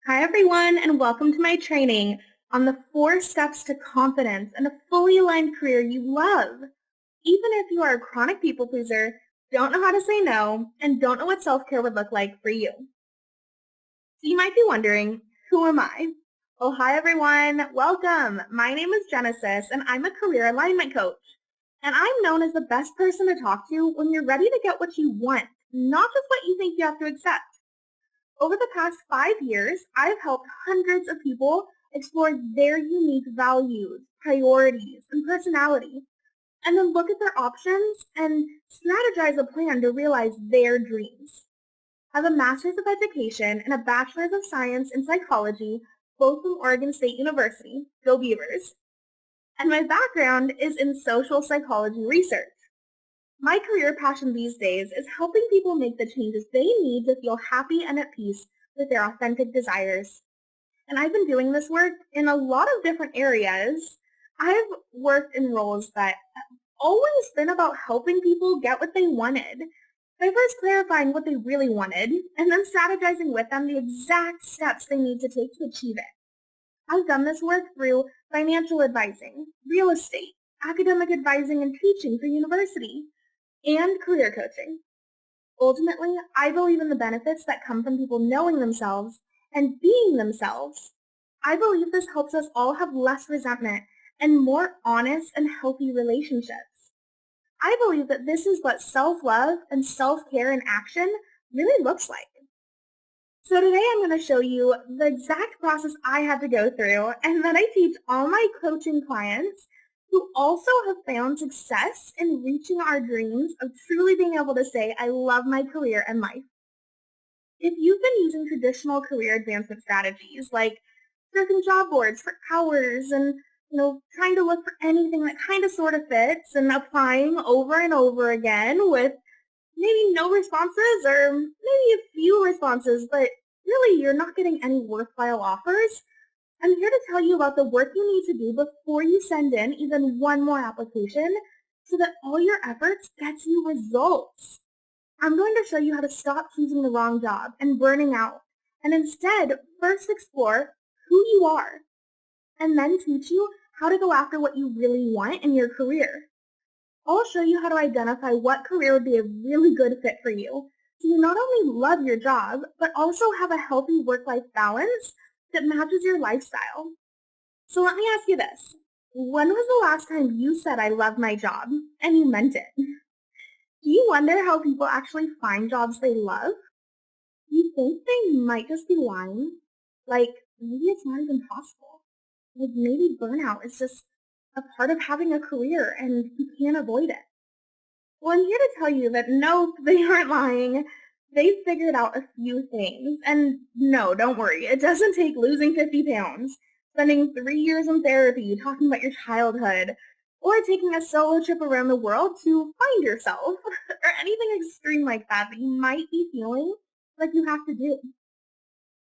Hi, everyone, and welcome to my training on the 4 steps to confidence and a fully aligned career you love. Even if you are a chronic people pleaser, don't know how to say no, and don't know what self-care would look like for you. So you might be wondering, who am I? Well, hi, everyone. Welcome. My name is Genesis, and I'm a career alignment coach. And I'm known as the best person to talk to when you're ready to get what you want, not just what you think you have to accept. Over the past 5 years, I've helped hundreds of people explore their unique values, priorities, and personality, and then look at their options and strategize a plan to realize their dreams. I have a Master's of Education and a Bachelor's of Science in Psychology, both from Oregon State University, go Beavers, and my background is in social psychology research. My career passion these days is helping people make the changes they need to feel happy and at peace with their authentic desires. And I've been doing this work in a lot of different areas. I've worked in roles that have always been about helping people get what they wanted, by first clarifying what they really wanted, and then strategizing with them the exact steps they need to take to achieve it. I've done this work through financial advising, real estate, academic advising and teaching for university, and career coaching. Ultimately, I believe in the benefits that come from people knowing themselves and being themselves. I believe this helps us all have less resentment and more honest and healthy relationships. I believe that this is what self-love and self-care in action really looks like. So today I'm going to show you the exact process I had to go through and that I teach all my coaching clients who also have found success in reaching our dreams of truly being able to say, I love my career and life. If you've been using traditional career advancement strategies like surfing job boards for hours and trying to look for anything that kind of sort of fits and applying over and over again with maybe no responses or maybe a few responses, but really you're not getting any worthwhile offers, I'm here to tell you about the work you need to do before you send in even one more application so that all your efforts gets you results. I'm going to show you how to stop choosing the wrong job and burning out, and instead first explore who you are, and then teach you how to go after what you really want in your career. I'll show you how to identify what career would be a really good fit for you, so you not only love your job, but also have a healthy work-life balance that matches your lifestyle. So let me ask you this. When was the last time you said, I love my job, and you meant it? Do you wonder how people actually find jobs they love? Do you think they might just be lying? Like, maybe it's not even possible. Like, maybe burnout is just a part of having a career and you can't avoid it. Well, I'm here to tell you that no, they aren't lying. They've figured out a few things. And no, don't worry. It doesn't take losing 50 pounds, spending 3 years in therapy talking about your childhood, or taking a solo trip around the world to find yourself, or anything extreme like that that you might be feeling like you have to do.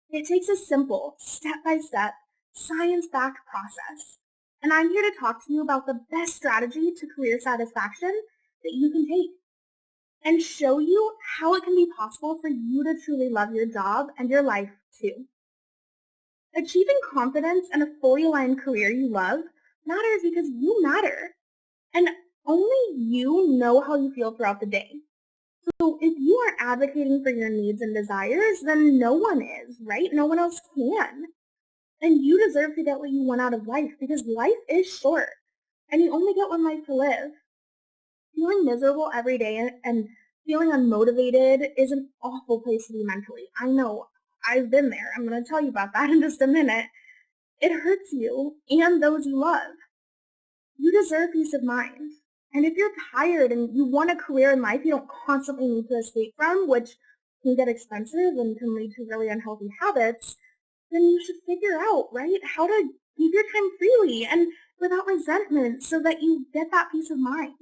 It takes a simple, step-by-step, science-backed process. And I'm here to talk to you about the best strategy to career satisfaction that you can take and show you how it can be possible for you to truly love your job and your life too. Achieving confidence and a fully aligned career you love matters because you matter. And only you know how you feel throughout the day. So if you aren't advocating for your needs and desires, then no one is, right? No one else can. And you deserve to get what you want out of life because life is short and you only get one life to live. Feeling miserable every day and feeling unmotivated is an awful place to be mentally. I know. I've been there. I'm going to tell you about that in just a minute. It hurts you and those you love. You deserve peace of mind. And if you're tired and you want a career in life you don't constantly need to escape from, which can get expensive and can lead to really unhealthy habits, then you should figure out, right, how to keep your time freely and without resentment so that you get that peace of mind.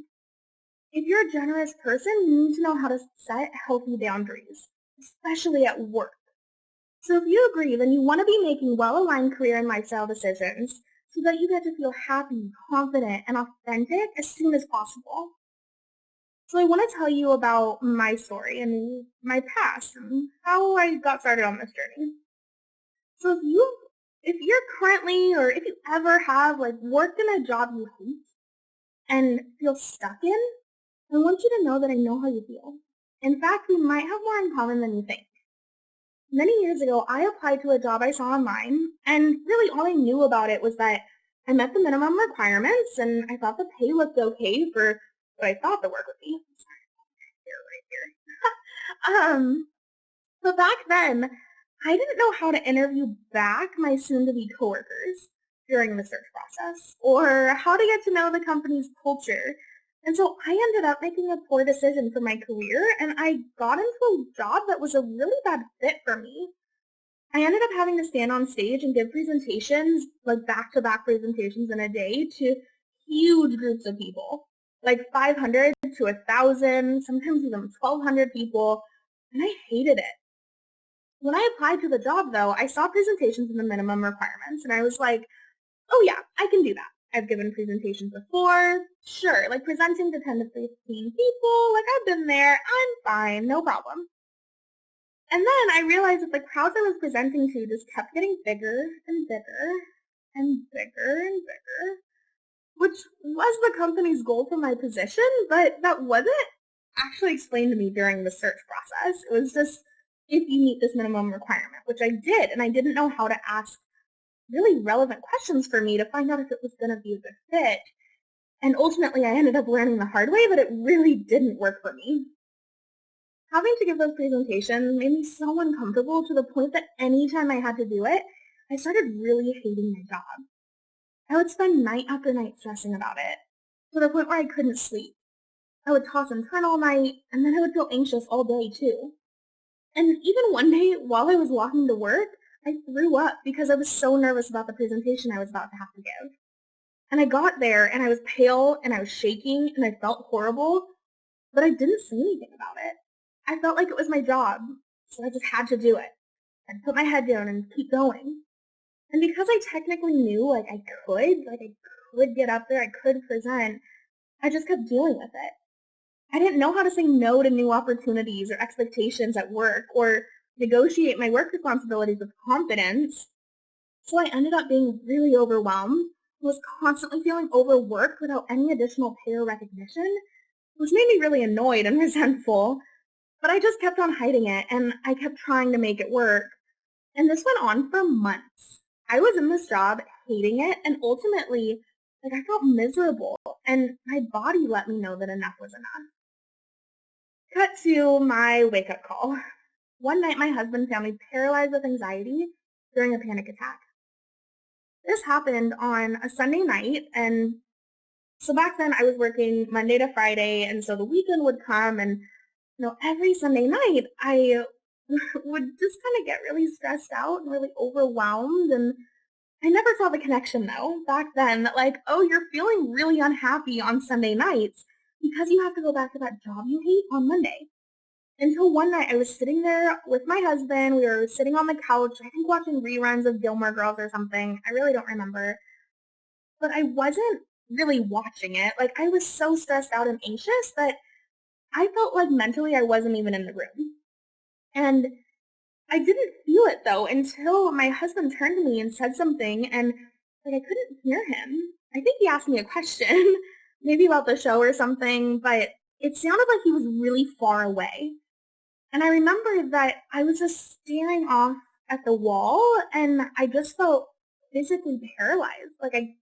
If you're a generous person, you need to know how to set healthy boundaries, especially at work. So if you agree, then you want to be making well-aligned career and lifestyle decisions so that you get to feel happy, confident, and authentic as soon as possible. So I want to tell you about my story and my past and how I got started on this journey. So if you're currently or if you ever have like worked in a job you hate and feel stuck in, I want you to know that I know how you feel. In fact, we might have more in common than you think. Many years ago, I applied to a job I saw online, and really all I knew about it was that I met the minimum requirements, and I thought the pay looked okay for what I thought the work would be. Sorry, right here. But back then, I didn't know how to interview back my soon-to-be coworkers during the search process, or how to get to know the company's culture. And so I ended up making a poor decision for my career, and I got into a job that was a really bad fit for me. I ended up having to stand on stage and give presentations, like back-to-back presentations in a day to huge groups of people, like 500 to 1,000, sometimes even 1,200 people, and I hated it. When I applied to the job, though, I saw presentations in the minimum requirements, and I was like, oh yeah, I can do that. I've given presentations before. Sure, like presenting to 10 to 15 people, like I've been there. I'm fine, no problem. And then I realized that the crowds I was presenting to just kept getting bigger and bigger and bigger and bigger, which was the company's goal for my position, but that wasn't actually explained to me during the search process. It was just, if you meet this minimum requirement, which I did, and I didn't know how to ask really relevant questions for me to find out if it was going to be a good fit. And ultimately, I ended up learning the hard way that it really didn't work for me. Having to give those presentations made me so uncomfortable to the point that anytime I had to do it, I started really hating my job. I would spend night after night stressing about it, to the point where I couldn't sleep. I would toss and turn all night, and then I would feel anxious all day too. And even one day, while I was walking to work, I threw up because I was so nervous about the presentation I was about to have to give. And I got there, and I was pale, and I was shaking, and I felt horrible, but I didn't say anything about it. I felt like it was my job, so I just had to do it. I'd put my head down and keep going. And because I technically knew, I could get up there, I could present, I just kept dealing with it. I didn't know how to say no to new opportunities or expectations at work, or negotiate my work responsibilities with confidence. So I ended up being really overwhelmed, was constantly feeling overworked without any additional pay or recognition, which made me really annoyed and resentful. But I just kept on hiding it, and I kept trying to make it work. And this went on for months. I was in this job, hating it, and ultimately, I felt miserable, and my body let me know that enough was enough. Cut to my wake-up call. One night, my husband found me paralyzed with anxiety during a panic attack. This happened on a Sunday night, and so back then I was working Monday to Friday, and so the weekend would come, and every Sunday night I would just kind of get really stressed out and really overwhelmed, and I never saw the connection though back then that oh, you're feeling really unhappy on Sunday nights because you have to go back to that job you hate on Monday. Until one night I was sitting there with my husband, we were sitting on the couch, I think watching reruns of Gilmore Girls or something, I really don't remember, but I wasn't really watching it. I was so stressed out and anxious that I felt like mentally I wasn't even in the room. And I didn't feel it though until my husband turned to me and said something, and I couldn't hear him. I think he asked me a question, maybe about the show or something, but it sounded like he was really far away. And I remember that I was just staring off at the wall, and I just felt physically paralyzed. I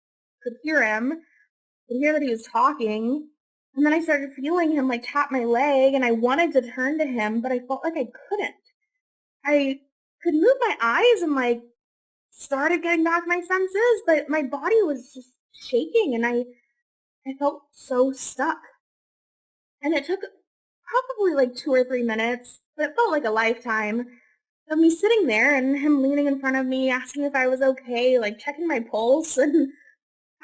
could hear him, could hear that he was talking, and then I started feeling him tap my leg, and I wanted to turn to him, but I felt like I couldn't. I could move my eyes and started getting back my senses, but my body was just shaking, and I felt so stuck. And it took probably 2 or 3 minutes, but it felt like a lifetime of me sitting there and him leaning in front of me, asking if I was okay, checking my pulse, and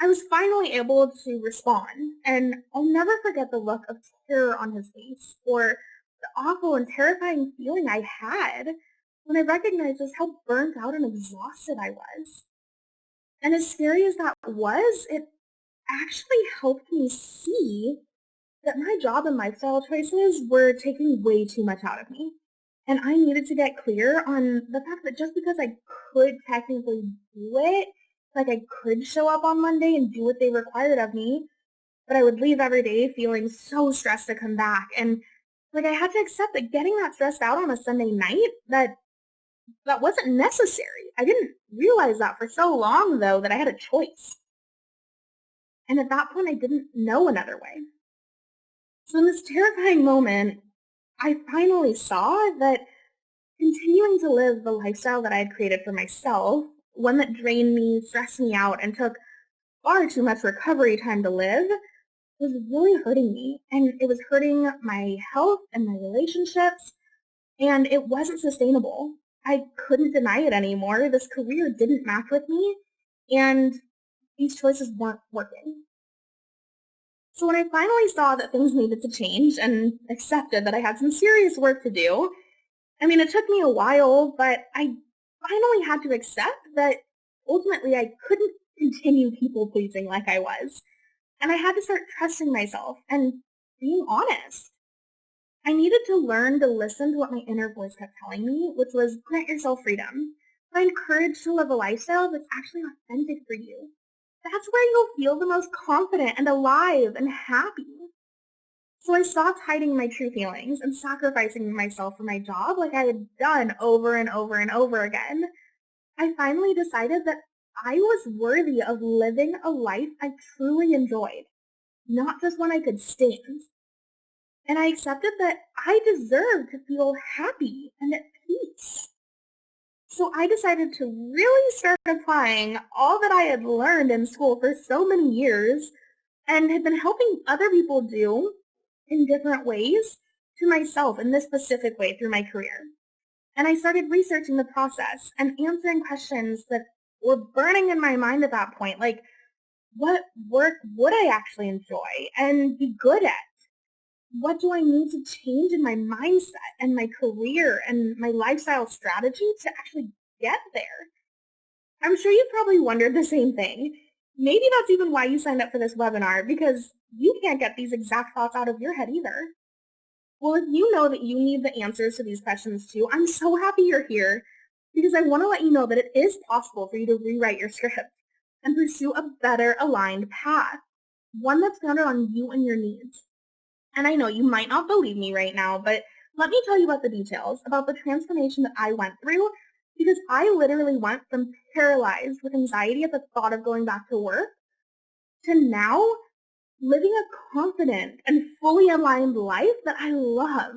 I was finally able to respond. And I'll never forget the look of terror on his face, or the awful and terrifying feeling I had when I recognized just how burnt out and exhausted I was. And as scary as that was, it actually helped me see that my job and lifestyle choices were taking way too much out of me. And I needed to get clear on the fact that just because I could technically do it, like I could show up on Monday and do what they required of me, but I would leave every day feeling so stressed to come back. And like I had to accept that getting that stressed out on a Sunday night, that wasn't necessary. I didn't realize that for so long though that I had a choice. And at that point I didn't know another way. So in this terrifying moment, I finally saw that continuing to live the lifestyle that I had created for myself, one that drained me, stressed me out, and took far too much recovery time to live, was really hurting me. And it was hurting my health and my relationships, and it wasn't sustainable. I couldn't deny it anymore. This career didn't match with me, and these choices weren't working. So when I finally saw that things needed to change and accepted that I had some serious work to do, I mean, it took me a while, but I finally had to accept that ultimately I couldn't continue people pleasing like I was. And I had to start trusting myself and being honest. I needed to learn to listen to what my inner voice kept telling me, which was grant yourself freedom. Find courage to live a lifestyle that's actually authentic for you. That's where you'll feel the most confident and alive and happy. So I stopped hiding my true feelings and sacrificing myself for my job like I had done over and over and over again. I finally decided that I was worthy of living a life I truly enjoyed, not just one I could stand. And I accepted that I deserved to feel happy and at peace. So I decided to really start applying all that I had learned in school for so many years and had been helping other people do in different ways to myself in this specific way through my career. And I started researching the process and answering questions that were burning in my mind at that point, like what work would I actually enjoy and be good at? What do I need to change in my mindset and my career and my lifestyle strategy to actually get there? I'm sure you probably wondered the same thing. Maybe that's even why you signed up for this webinar, because you can't get these exact thoughts out of your head either. Well, if you know that you need the answers to these questions too, I'm so happy you're here, because I want to let you know that it is possible for you to rewrite your script and pursue a better aligned path, one that's founded on you and your needs. And I know you might not believe me right now, but let me tell you about the details, about the transformation that I went through, because I literally went from paralyzed with anxiety at the thought of going back to work to now living a confident and fully aligned life that I love.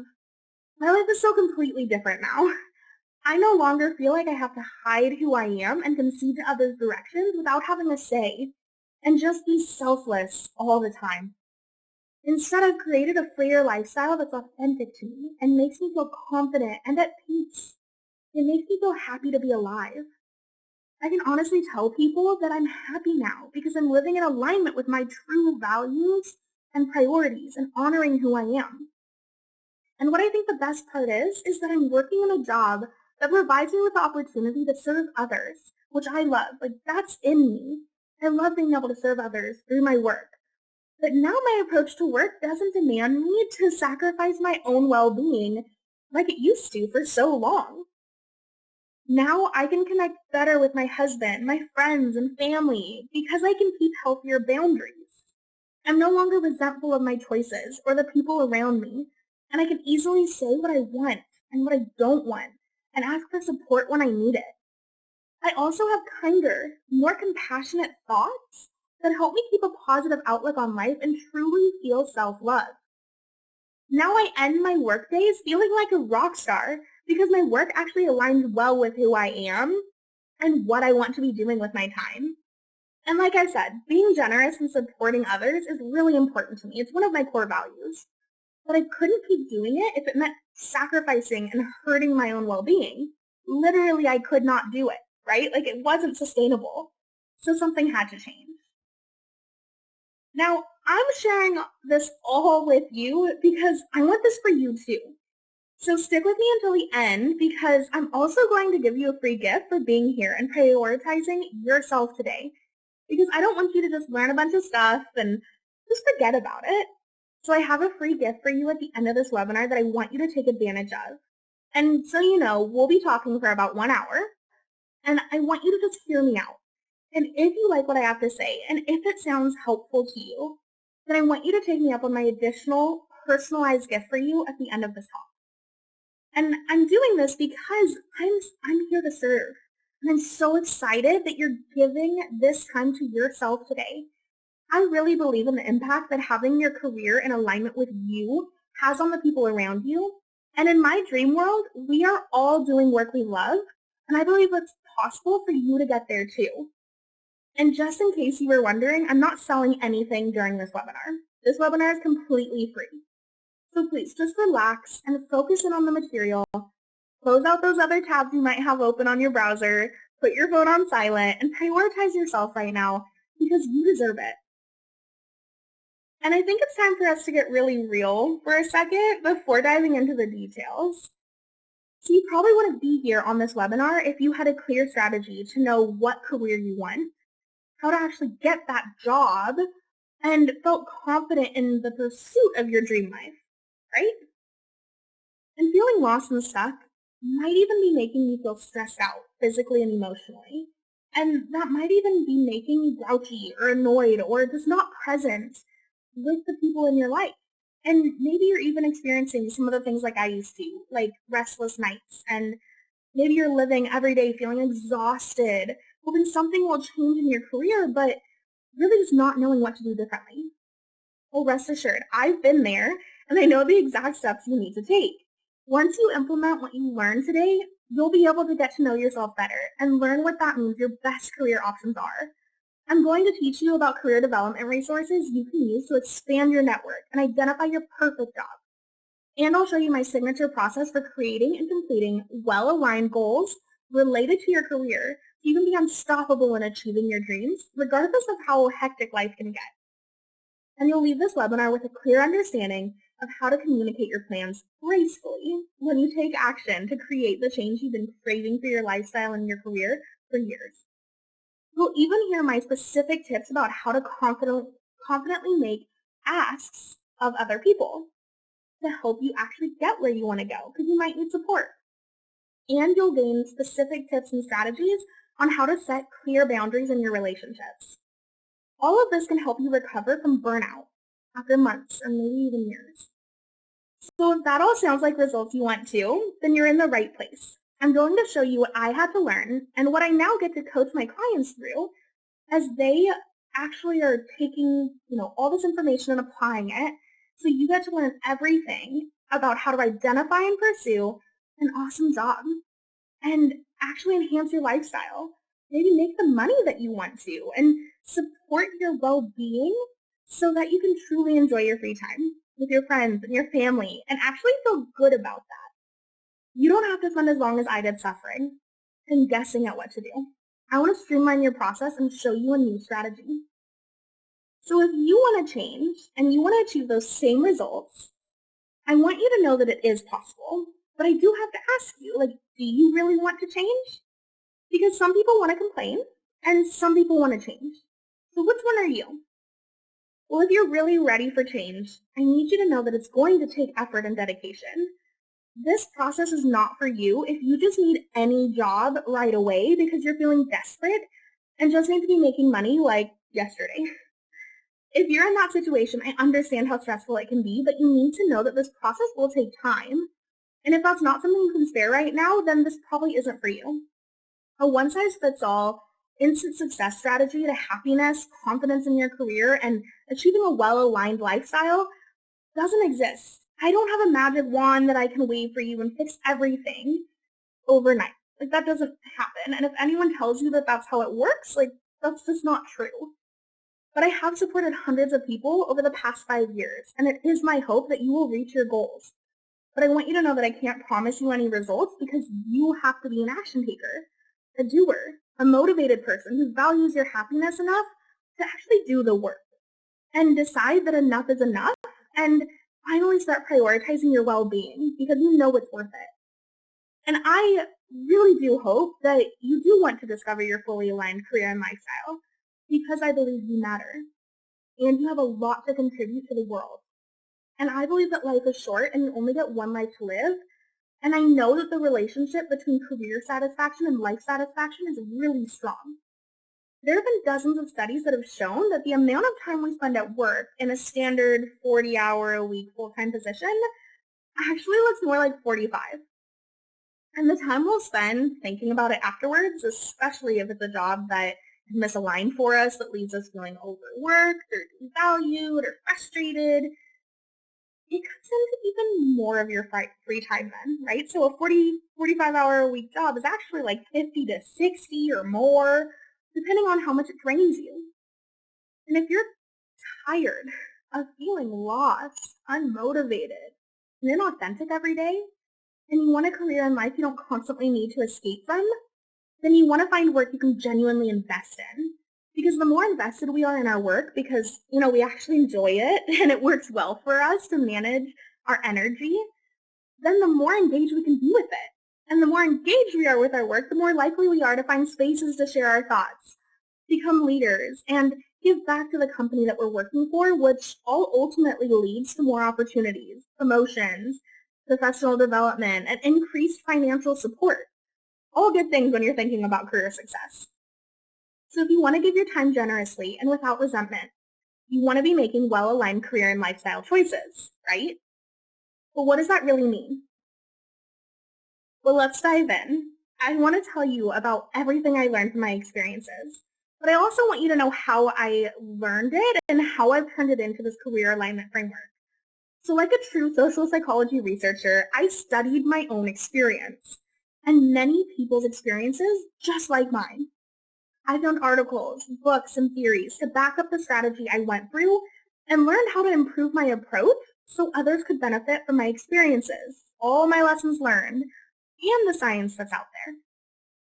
My life is so completely different now. I no longer feel like I have to hide who I am and concede to others' directions without having a say, and just be selfless all the time. Instead, I've created a freer lifestyle that's authentic to me and makes me feel confident and at peace. It makes me feel happy to be alive. I can honestly tell people that I'm happy now because I'm living in alignment with my true values and priorities and honoring who I am. And what I think the best part is that I'm working in a job that provides me with the opportunity to serve others, which I love. Like, that's in me. I love being able to serve others through my work. But now my approach to work doesn't demand me to sacrifice my own well-being like it used to for so long. Now I can connect better with my husband, my friends, and family because I can keep healthier boundaries. I'm no longer resentful of my choices or the people around me, and I can easily say what I want and what I don't want and ask for support when I need it. I also have kinder, more compassionate thoughts that help me keep a positive outlook on life and truly feel self-love. Now I end my work days feeling like a rock star because my work actually aligns well with who I am and what I want to be doing with my time. And like I said, being generous and supporting others is really important to me. It's one of my core values. But I couldn't keep doing it if it meant sacrificing and hurting my own well-being. Literally, I could not do it, right? Like, it wasn't sustainable. So something had to change. Now, I'm sharing this all with you because I want this for you too. So stick with me until the end because I'm also going to give you a free gift for being here and prioritizing yourself today. Because I don't want you to just learn a bunch of stuff and just forget about it. So I have a free gift for you at the end of this webinar that I want you to take advantage of. And so you know, we'll be talking for about 1 hour, and I want you to just hear me out. And if you like what I have to say, and if it sounds helpful to you, then I want you to take me up on my additional personalized gift for you at the end of this talk. And I'm doing this because I'm here to serve. And I'm so excited that you're giving this time to yourself today. I really believe in the impact that having your career in alignment with you has on the people around you. And in my dream world, we are all doing work we love, and I believe it's possible for you to get there too. And just in case you were wondering, I'm not selling anything during this webinar. This webinar is completely free. So please just relax and focus in on the material. Close out those other tabs you might have open on your browser, put your phone on silent, and prioritize yourself right now because you deserve it. And I think it's time for us to get really real for a second before diving into the details. So you probably wouldn't be here on this webinar if you had a clear strategy to know what career you want, how to actually get that job, and felt confident in the pursuit of your dream life, right? And feeling lost and stuck might even be making you feel stressed out physically and emotionally. And that might even be making you grouchy or annoyed or just not present with the people in your life. And maybe you're even experiencing some of the things like I used to, like restless nights, and maybe you're living every day feeling exhausted, hoping something will change in your career, but really just not knowing what to do differently. Well, rest assured, I've been there, and I know the exact steps you need to take. Once you implement what you learned today, you'll be able to get to know yourself better and learn what that means your best career options are. I'm going to teach you about career development resources you can use to expand your network and identify your perfect job. And I'll show you my signature process for creating and completing well-aligned goals related to your career so you can be unstoppable in achieving your dreams, regardless of how hectic life can get. And you'll leave this webinar with a clear understanding of how to communicate your plans gracefully when you take action to create the change you've been craving for your lifestyle and your career for years. You'll even hear my specific tips about how to confidently make asks of other people to help you actually get where you want to go, because you might need support. And you'll gain specific tips and strategies on how to set clear boundaries in your relationships. All of this can help you recover from burnout after months or maybe even years. So if that all sounds like results you want to, then you're in the right place. I'm going to show you what I had to learn and what I now get to coach my clients through as they actually are taking, all this information and applying it. So you get to learn everything about how to identify and pursue an awesome job and actually enhance your lifestyle. Maybe make the money that you want to and support your well-being so that you can truly enjoy your free time with your friends and your family and actually feel good about that. You don't have to spend as long as I did suffering and guessing at what to do. I want to streamline your process and show you a new strategy. So if you want to change and you want to achieve those same results, I want you to know that it is possible. But I do have to ask you, do you really want to change? Because some people want to complain and some people want to change. So which one are you? Well, if you're really ready for change, I need you to know that it's going to take effort and dedication. This process is not for you if you just need any job right away because you're feeling desperate and just need to be making money like yesterday. If you're in that situation, I understand how stressful it can be, but you need to know that this process will take time. And if that's not something you can spare right now, then this probably isn't for you. A one-size-fits-all instant success strategy to happiness, confidence in your career, and achieving a well-aligned lifestyle doesn't exist. I don't have a magic wand that I can wave for you and fix everything overnight. That doesn't happen. And if anyone tells you that that's how it works, that's just not true. But I have supported hundreds of people over the past 5 years, and it is my hope that you will reach your goals. But I want you to know that I can't promise you any results because you have to be an action taker, a doer, a motivated person who values your happiness enough to actually do the work and decide that enough is enough and finally start prioritizing your well-being because you know it's worth it. And I really do hope that you do want to discover your fully aligned career and lifestyle because I believe you matter and you have a lot to contribute to the world. And I believe that life is short and you only get one life to live. And I know that the relationship between career satisfaction and life satisfaction is really strong. There have been dozens of studies that have shown that the amount of time we spend at work in a standard 40-hour-a-week full-time position actually looks more like 45. And the time we'll spend thinking about it afterwards, especially if it's a job that is misaligned for us, that leaves us feeling overworked or devalued or frustrated, it cuts into even more of your free time then, right? So a 45-hour-a-week job is actually like 50 to 60 or more, depending on how much it drains you. And if you're tired of feeling lost, unmotivated, and inauthentic every day, and you want a career in life you don't constantly need to escape from, then you want to find work you can genuinely invest in. Because the more invested we are in our work, because, we actually enjoy it and it works well for us to manage our energy, then the more engaged we can be with it. And the more engaged we are with our work, the more likely we are to find spaces to share our thoughts, become leaders, and give back to the company that we're working for, which all ultimately leads to more opportunities, promotions, professional development, and increased financial support. All good things when you're thinking about career success. So if you want to give your time generously and without resentment, you want to be making well-aligned career and lifestyle choices, right? Well, what does that really mean? Well, let's dive in. I want to tell you about everything I learned from my experiences, but I also want you to know how I learned it and how I've turned it into this career alignment framework. So like a true social psychology researcher, I studied my own experience and many people's experiences just like mine. I found articles, books, and theories to back up the strategy I went through and learned how to improve my approach so others could benefit from my experiences, all my lessons learned, and the science that's out there.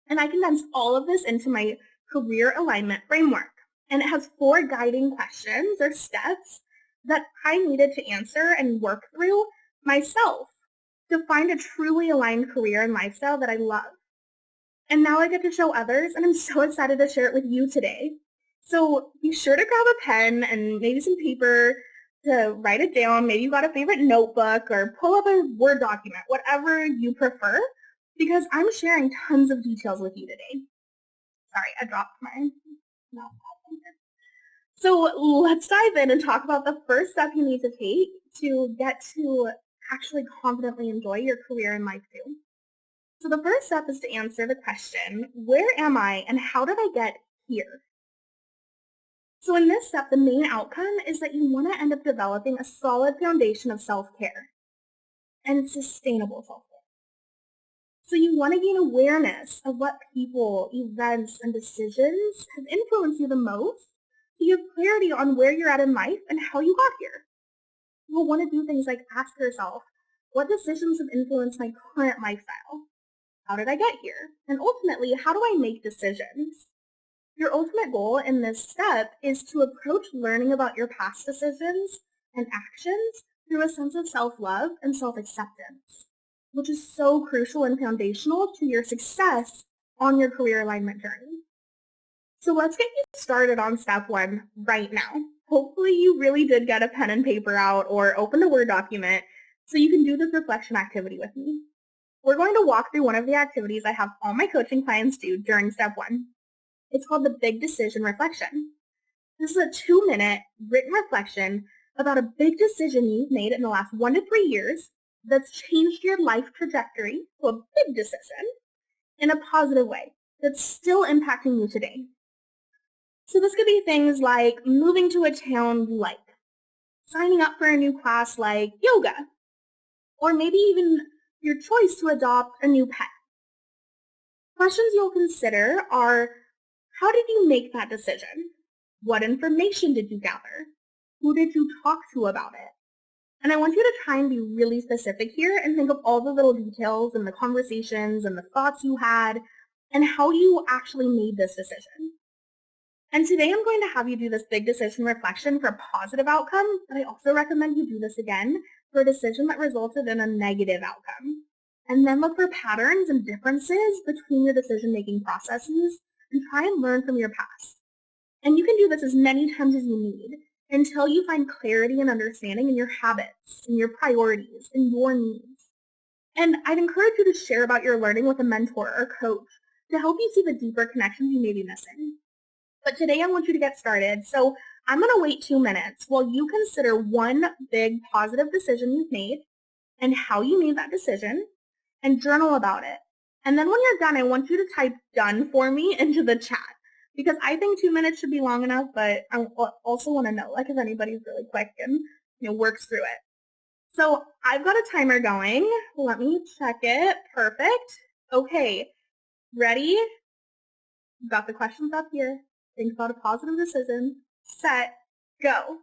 And I condensed all of this into my career alignment framework. And it has 4 guiding questions or steps that I needed to answer and work through myself to find a truly aligned career and lifestyle that I love. And now I get to show others, and I'm so excited to share it with you today. So be sure to grab a pen and maybe some paper to write it down. Maybe you got a favorite notebook or pull up a Word document, whatever you prefer, because I'm sharing tons of details with you today. Sorry, I dropped my notepad. So let's dive in and talk about the first step you need to take to get to actually confidently enjoy your career and life too. So the first step is to answer the question, where am I and how did I get here? So in this step, the main outcome is that you want to end up developing a solid foundation of self-care and sustainable self-care. So you want to gain awareness of what people, events, and decisions have influenced you the most to give clarity on where you're at in life and how you got here. You'll want to do things like ask yourself, what decisions have influenced my current lifestyle? How did I get here? And ultimately, how do I make decisions? Your ultimate goal in this step is to approach learning about your past decisions and actions through a sense of self-love and self-acceptance, which is so crucial and foundational to your success on your career alignment journey. So let's get you started on step 1 right now. Hopefully you really did get a pen and paper out or open a Word document so you can do this reflection activity with me. We're going to walk through one of the activities I have all my coaching clients do during step 1. It's called the Big Decision Reflection. This is a 2-minute written reflection about a big decision you've made in the last 1 to 3 years that's changed your life trajectory to a big decision in a positive way that's still impacting you today. So this could be things like moving to a town you like, signing up for a new class like yoga, or maybe even your choice to adopt a new pet. Questions you'll consider are, how did you make that decision? What information did you gather? Who did you talk to about it? And I want you to try and be really specific here and think of all the little details and the conversations and the thoughts you had and how you actually made this decision. And today I'm going to have you do this big decision reflection for a positive outcome, but I also recommend you do this again for a decision that resulted in a negative outcome. And then look for patterns and differences between your decision-making processes and try and learn from your past. And you can do this as many times as you need until you find clarity and understanding in your habits, in your priorities, in your needs. And I'd encourage you to share about your learning with a mentor or coach to help you see the deeper connections you may be missing. But today I want you to get started. So I'm going to wait 2 minutes while you consider one big positive decision you've made and how you made that decision and journal about it. And then when you're done, I want you to type done for me into the chat because I think 2 minutes should be long enough, but I also want to know like if anybody's really quick and works through it. So I've got a timer going. Let me check it. Perfect. Okay, ready? Got the questions up here. Think about a positive decision. Set, go.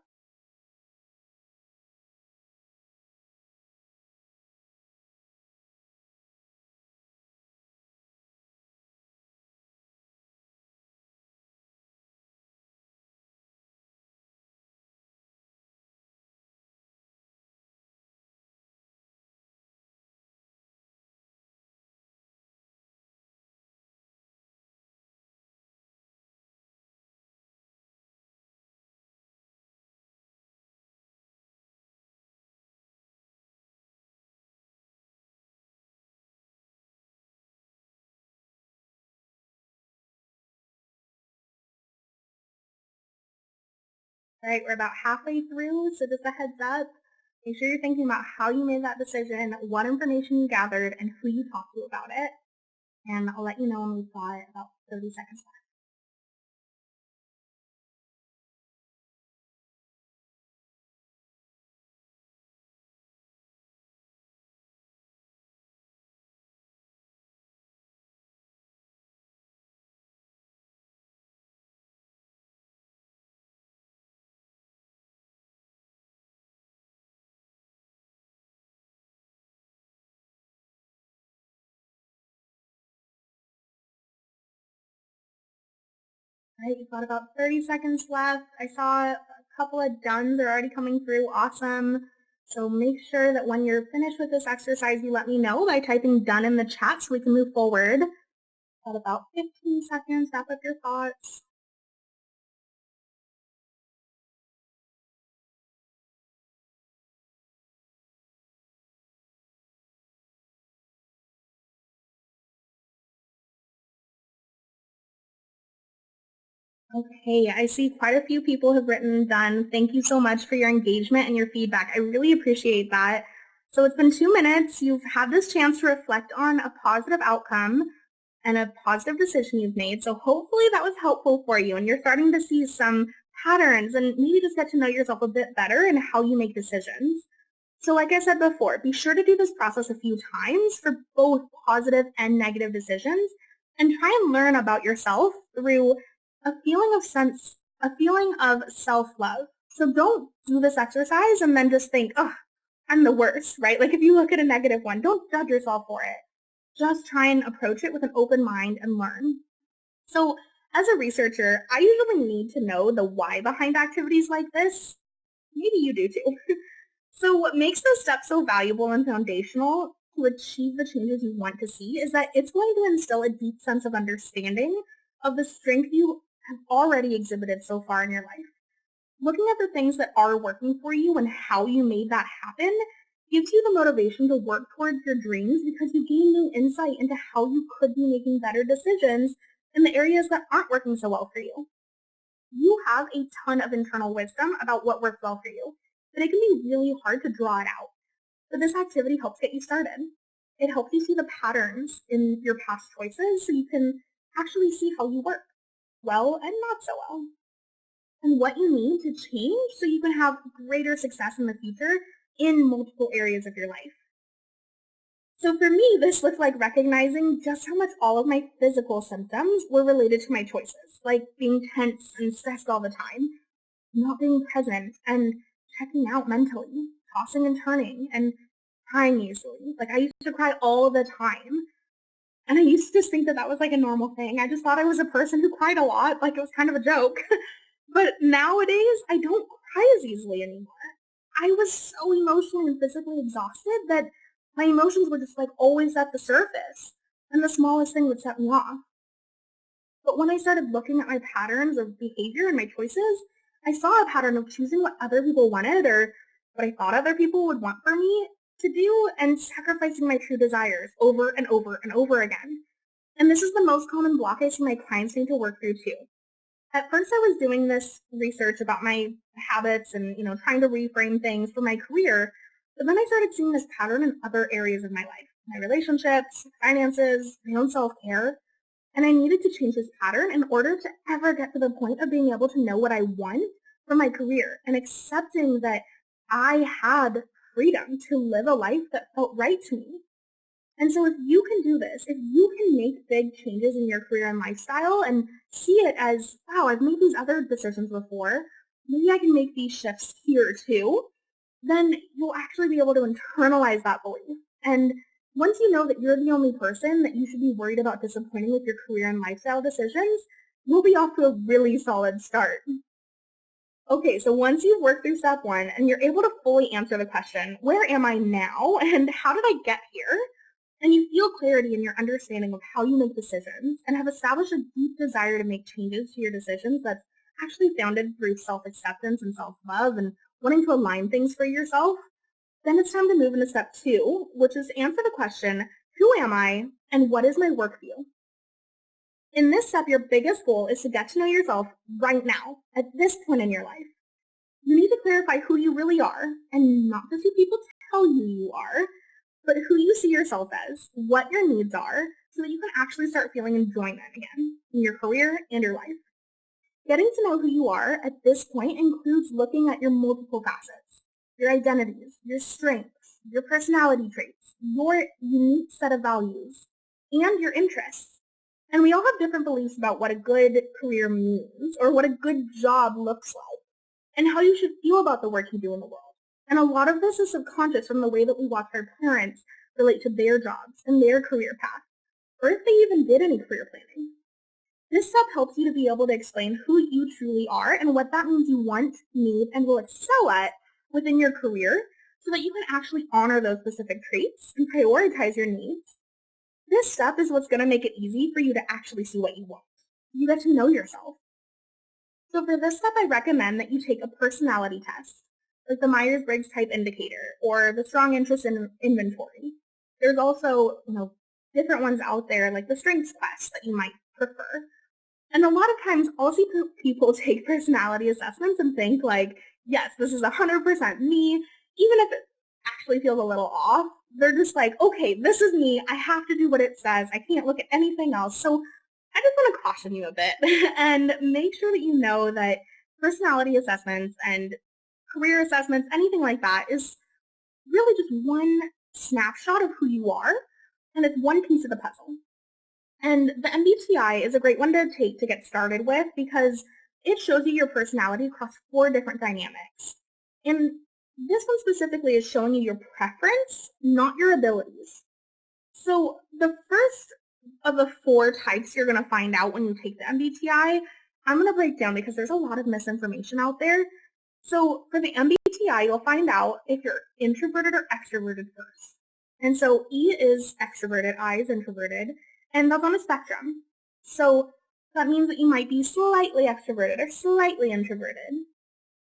All right, we're about halfway through, so just a heads up. Make sure you're thinking about how you made that decision, what information you gathered, and who you talked to about it. And I'll let you know when we've got about 30 seconds left. All right, you've got about 30 seconds left. I saw a couple of dones are already coming through. Awesome. So make sure that when you're finished with this exercise, you let me know by typing done in the chat so we can move forward. Got about 15 seconds. Wrap up your thoughts. Okay, I see quite a few people have written done. Thank you so much for your engagement and your feedback. I really appreciate that. So it's been 2 minutes. You've had this chance to reflect on a positive outcome and a positive decision you've made. So hopefully that was helpful for you and you're starting to see some patterns and maybe just get to know yourself a bit better and how you make decisions. So like I said before, be sure to do this process a few times for both positive and negative decisions and try and learn about yourself through a feeling of self-love. So don't do this exercise and then just think, oh, I'm the worst, right? Like if you look at a negative one, don't judge yourself for it. Just try and approach it with an open mind and learn. So as a researcher, I usually need to know the why behind activities like this. Maybe you do too. So what makes this step so valuable and foundational to achieve the changes you want to see is that it's going to instill a deep sense of understanding of the strength you have already exhibited so far in your life. Looking at the things that are working for you and how you made that happen gives you the motivation to work towards your dreams because you gain new insight into how you could be making better decisions in the areas that aren't working so well for you. You have a ton of internal wisdom about what works well for you, but it can be really hard to draw it out. So this activity helps get you started. It helps you see the patterns in your past choices so you can actually see how you work well and not so well, and what you need to change so you can have greater success in the future in multiple areas of your life. So for me, this looked like recognizing just how much all of my physical symptoms were related to my choices, like being tense and stressed all the time, not being present, and checking out mentally, tossing and turning, and crying easily. Like I used to cry all the time. And I used to just think that that was like a normal thing. I just thought I was a person who cried a lot, like it was kind of a joke. But nowadays, I don't cry as easily anymore. I was so emotionally and physically exhausted that my emotions were just like always at the surface, and the smallest thing would set me off. But when I started looking at my patterns of behavior and my choices, I saw a pattern of choosing what other people wanted or what I thought other people would want for me to do and sacrificing my true desires over and over and over again. And this is the most common block I see my clients need to work through too. At first I was doing this research about my habits and, trying to reframe things for my career, but then I started seeing this pattern in other areas of my life, my relationships, finances, my own self-care, and I needed to change this pattern in order to ever get to the point of being able to know what I want for my career and accepting that I had freedom to live a life that felt right to me. And so if you can do this, if you can make big changes in your career and lifestyle and see it as, wow, I've made these other decisions before, maybe I can make these shifts here too, then you'll actually be able to internalize that belief. And once you know that you're the only person that you should be worried about disappointing with your career and lifestyle decisions, you'll be off to a really solid start. Okay, so once you've worked through step one and you're able to fully answer the question, where am I now and how did I get here? And you feel clarity in your understanding of how you make decisions and have established a deep desire to make changes to your decisions that's actually founded through self-acceptance and self-love and wanting to align things for yourself, then it's time to move into step two, which is to answer the question, who am I and what is my work view? In this step, your biggest goal is to get to know yourself right now, at this point in your life. You need to clarify who you really are, and not just who people tell you are, but who you see yourself as, what your needs are, so that you can actually start feeling enjoyment again in your career and your life. Getting to know who you are at this point includes looking at your multiple facets, your identities, your strengths, your personality traits, your unique set of values, and your interests. And we all have different beliefs about what a good career means or what a good job looks like and how you should feel about the work you do in the world. And a lot of this is subconscious from the way that we watch our parents relate to their jobs and their career path, or if they even did any career planning. This step helps you to be able to explain who you truly are and what that means you want, need, and will excel at within your career so that you can actually honor those specific traits and prioritize your needs. This step is what's going to make it easy for you to actually see what you want. You get to know yourself. So for this step, I recommend that you take a personality test, like the Myers-Briggs Type Indicator or the Strong Interest in Inventory. There's also, different ones out there like the Strengths Quest that you might prefer. And a lot of times I'll see people take personality assessments and think like, yes, this is 100% me, even if it actually feels a little off. They're just like, okay, this is me. I have to do what it says. I can't look at anything else. So I just want to caution you a bit and make sure that you know that personality assessments and career assessments, anything like that, is really just one snapshot of who you are, and it's one piece of the puzzle. And the MBTI is a great one to take to get started with because it shows you your personality across 4 different dynamics. And this one specifically is showing you your preference, not your abilities. So the first of the 4 types you're going to find out when you take the MBTI, I'm going to break down because there's a lot of misinformation out there. So for the MBTI, you'll find out if you're introverted or extroverted first. And so E is extroverted, I is introverted, and that's on a spectrum. So that means that you might be slightly extroverted or slightly introverted.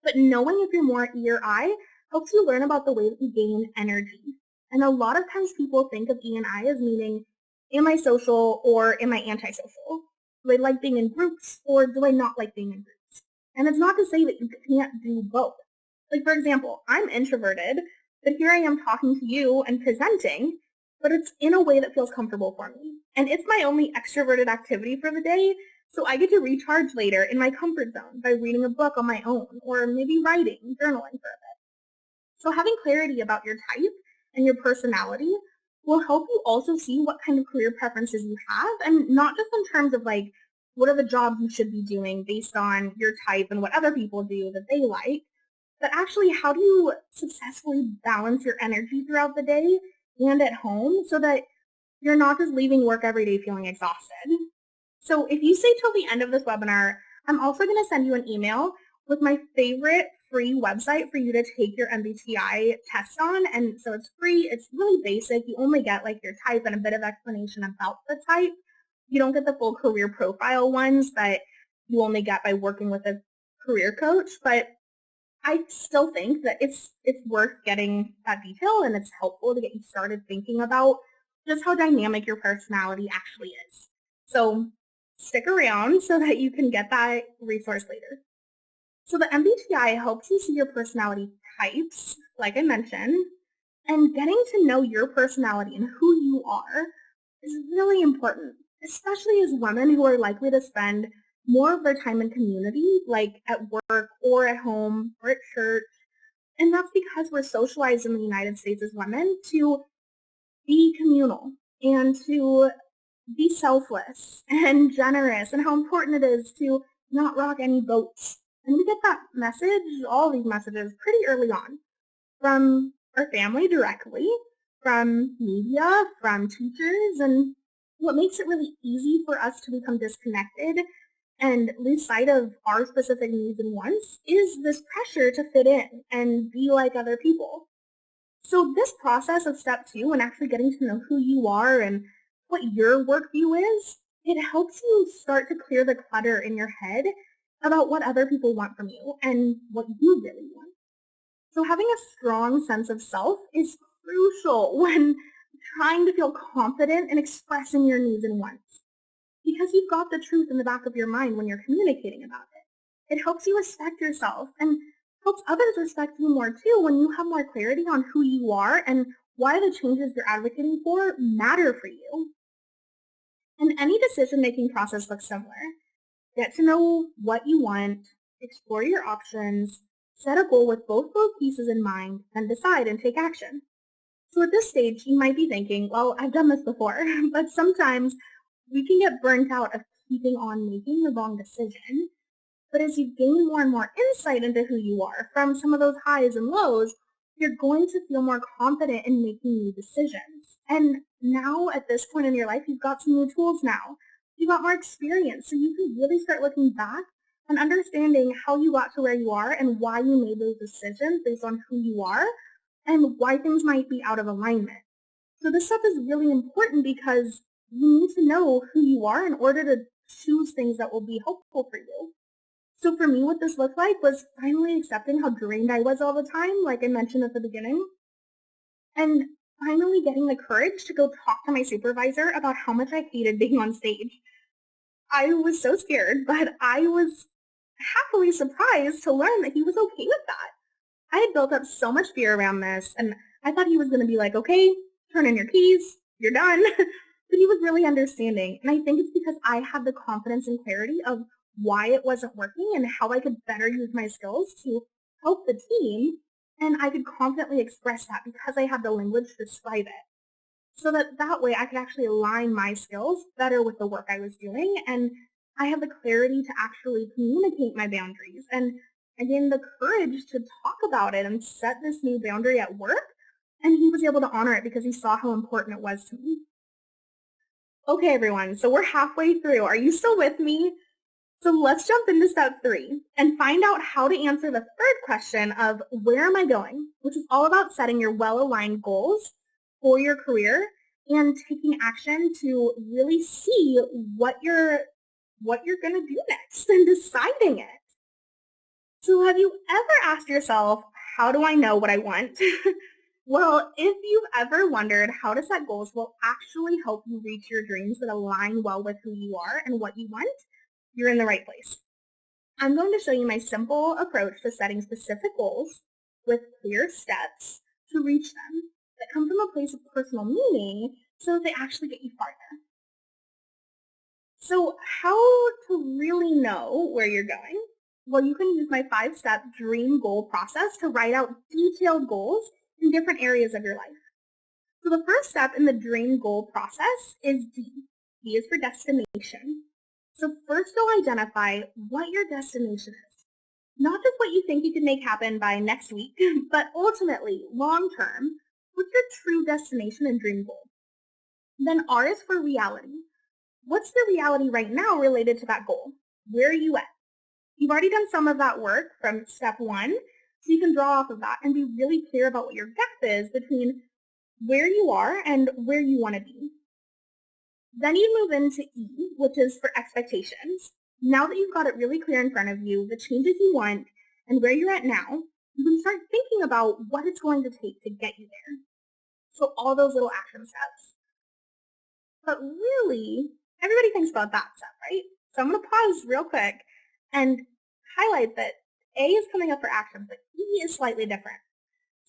But knowing if you're more E or I helps you learn about the way that you gain energy. And a lot of times people think of E and I as meaning, am I social or am I antisocial? Do I like being in groups or do I not like being in groups? And it's not to say that you can't do both. Like, for example, I'm introverted, but here I am talking to you and presenting, but it's in a way that feels comfortable for me. And it's my only extroverted activity for the day, so I get to recharge later in my comfort zone by reading a book on my own or maybe writing, journaling for a bit. So having clarity about your type and your personality will help you also see what kind of career preferences you have, and not just in terms of like, what are the jobs you should be doing based on your type and what other people do that they like, but actually how do you successfully balance your energy throughout the day and at home so that you're not just leaving work every day feeling exhausted. So if you stay till the end of this webinar, I'm also going to send you an email with my favorite free website for you to take your MBTI test on. And so it's free. It's really basic. You only get like your type and a bit of explanation about the type. You don't get the full career profile ones that you only get by working with a career coach. But I still think that it's worth getting that detail, and it's helpful to get you started thinking about just how dynamic your personality actually is. So stick around so that you can get that resource later. So the MBTI helps you see your personality types, like I mentioned, and getting to know your personality and who you are is really important, especially as women who are likely to spend more of their time in community, like at work or at home or at church. And that's because we're socialized in the United States as women to be communal and to be selfless and generous, and how important it is to not rock any boats. And we get that message, all these messages, pretty early on from our family directly, from media, from teachers, and what makes it really easy for us to become disconnected and lose sight of our specific needs and wants is this pressure to fit in and be like other people. So this process of step 2 and actually getting to know who you are and what your work view is, it helps you start to clear the clutter in your head about what other people want from you and what you really want. So having a strong sense of self is crucial when trying to feel confident in expressing your needs and wants, because you've got the truth in the back of your mind when you're communicating about it. It helps you respect yourself and helps others respect you more too when you have more clarity on who you are and why the changes you're advocating for matter for you. And any decision-making process looks similar. Get to know what you want, explore your options, set a goal with both those pieces in mind, and decide and take action. So at this stage, you might be thinking, well, I've done this before, but sometimes we can get burnt out of keeping on making the wrong decision. But as you gain more and more insight into who you are from some of those highs and lows, you're going to feel more confident in making new decisions. And now at this point in your life, you've got some new tools now. You've got more experience, so you can really start looking back and understanding how you got to where you are and why you made those decisions based on who you are and why things might be out of alignment. So this stuff is really important because you need to know who you are in order to choose things that will be helpful for you. So for me, what this looked like was finally accepting how drained I was all the time, like I mentioned at the beginning, and finally getting the courage to go talk to my supervisor about how much I hated being on stage. I was so scared, but I was happily surprised to learn that he was okay with that. I had built up so much fear around this, and I thought he was going to be like, okay, turn in your keys, you're done. But he was really understanding, and I think it's because I had the confidence and clarity of why it wasn't working and how I could better use my skills to help the team, and I could confidently express that because I had the language to describe it. So that way I could actually align my skills better with the work I was doing, and I have the clarity to actually communicate my boundaries. And I gained the courage to talk about it and set this new boundary at work, and he was able to honor it because he saw how important it was to me. Okay, everyone, so we're halfway through. Are you still with me? So let's jump into step 3 and find out how to answer the third question of where am I going, which is all about setting your well-aligned goals for your career and taking action to really see what you're going to do next and deciding it. So have you ever asked yourself, how do I know what I want? Well, if you've ever wondered how to set goals will actually help you reach your dreams that align well with who you are and what you want, you're in the right place. I'm going to show you my simple approach to setting specific goals with clear steps to reach them that come from a place of personal meaning so that they actually get you farther. So how to really know where you're going? Well, you can use my 5-step dream goal process to write out detailed goals in different areas of your life. So the first step in the dream goal process is D. D is for destination. So first you'll identify what your destination is. Not just what you think you can make happen by next week, but ultimately, long term, what's your true destination and dream goal? Then R is for reality. What's the reality right now related to that goal? Where are you at? You've already done some of that work from step 1, so you can draw off of that and be really clear about what your gap is between where you are and where you want to be. Then you move into E, which is for expectations. Now that you've got it really clear in front of you, the changes you want and where you're at now, you can start thinking about what it's going to take to get you there. So all those little action steps. But really, everybody thinks about that step, right? So I'm going to pause real quick and highlight that A is coming up for action, but E is slightly different.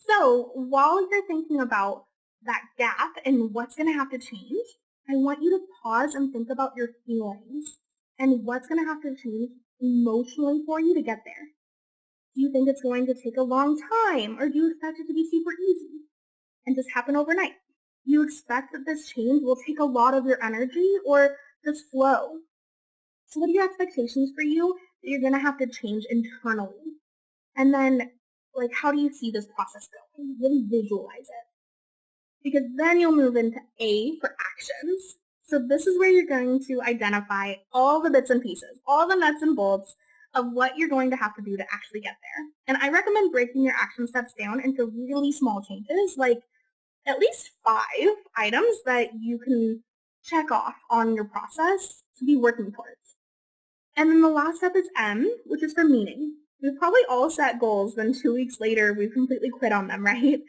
So while you're thinking about that gap and what's going to have to change, I want you to pause and think about your feelings and what's going to have to change emotionally for you to get there. Do you think it's going to take a long time, or do you expect it to be super easy and just happen overnight? Do you expect that this change will take a lot of your energy or just flow? So what are your expectations for you that you're going to have to change internally? And then, how do you see this process going? Really visualize it. Because then you'll move into A for actions. So this is where you're going to identify all the bits and pieces, all the nuts and bolts of what you're going to have to do to actually get there. And I recommend breaking your action steps down into really small changes, like at least 5 items that you can check off on your process to be working towards. And then the last step is M, which is for meaning. We've probably all set goals, then 2 weeks later we've completely quit on them, right?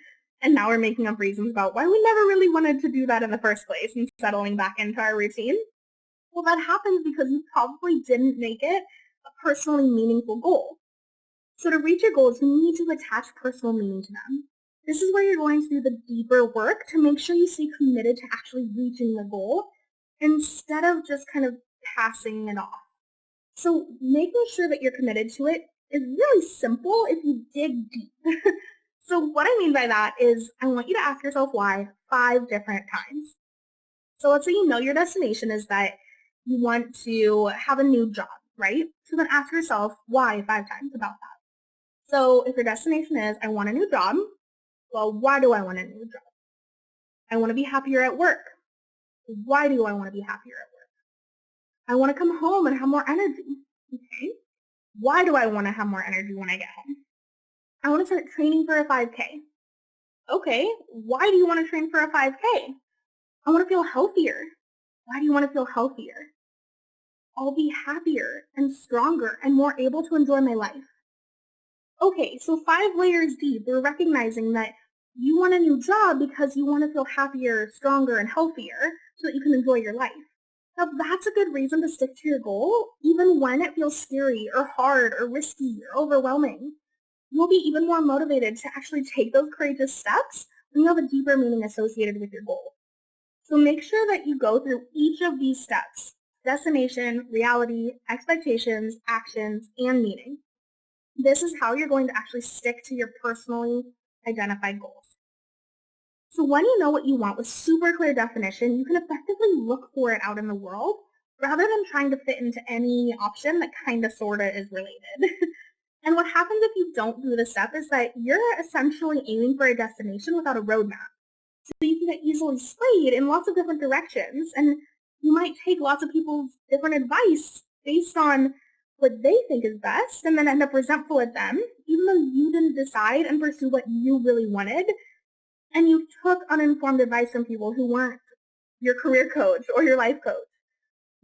And now we're making up reasons about why we never really wanted to do that in the first place and settling back into our routine. Well, that happens because you probably didn't make it a personally meaningful goal. So to reach your goals, you need to attach personal meaning to them. This is where you're going to do the deeper work to make sure you stay committed to actually reaching the goal instead of just kind of passing it off. So making sure that you're committed to it is really simple if you dig deep. So what I mean by that is I want you to ask yourself why 5 different times. So let's say you know your destination is that you want to have a new job, right? So then ask yourself why 5 times about that. So if your destination is I want a new job, well, why do I want a new job? I want to be happier at work. Why do I want to be happier at work? I want to come home and have more energy. Okay. Why do I want to have more energy when I get home? I want to start training for a 5K. Okay. Why do you want to train for a 5K? I want to feel healthier. Why do you want to feel healthier? I'll be happier and stronger and more able to enjoy my life. Okay, so 5 layers deep, we're recognizing that you want a new job because you want to feel happier, stronger, and healthier so that you can enjoy your life. Now, that's a good reason to stick to your goal, even when it feels scary or hard or risky or overwhelming. You'll be even more motivated to actually take those courageous steps when you have a deeper meaning associated with your goal. So make sure that you go through each of these steps: destination, reality, expectations, actions, and meaning. This is how you're going to actually stick to your personally identified goals. So when you know what you want with super clear definition, you can effectively look for it out in the world rather than trying to fit into any option that kind of sort of is related. And what happens if you don't do this step is that you're essentially aiming for a destination without a roadmap. So you can get easily swayed in lots of different directions, and you might take lots of people's different advice based on what they think is best and then end up resentful at them, even though you didn't decide and pursue what you really wanted, and you took uninformed advice from people who weren't your career coach or your life coach.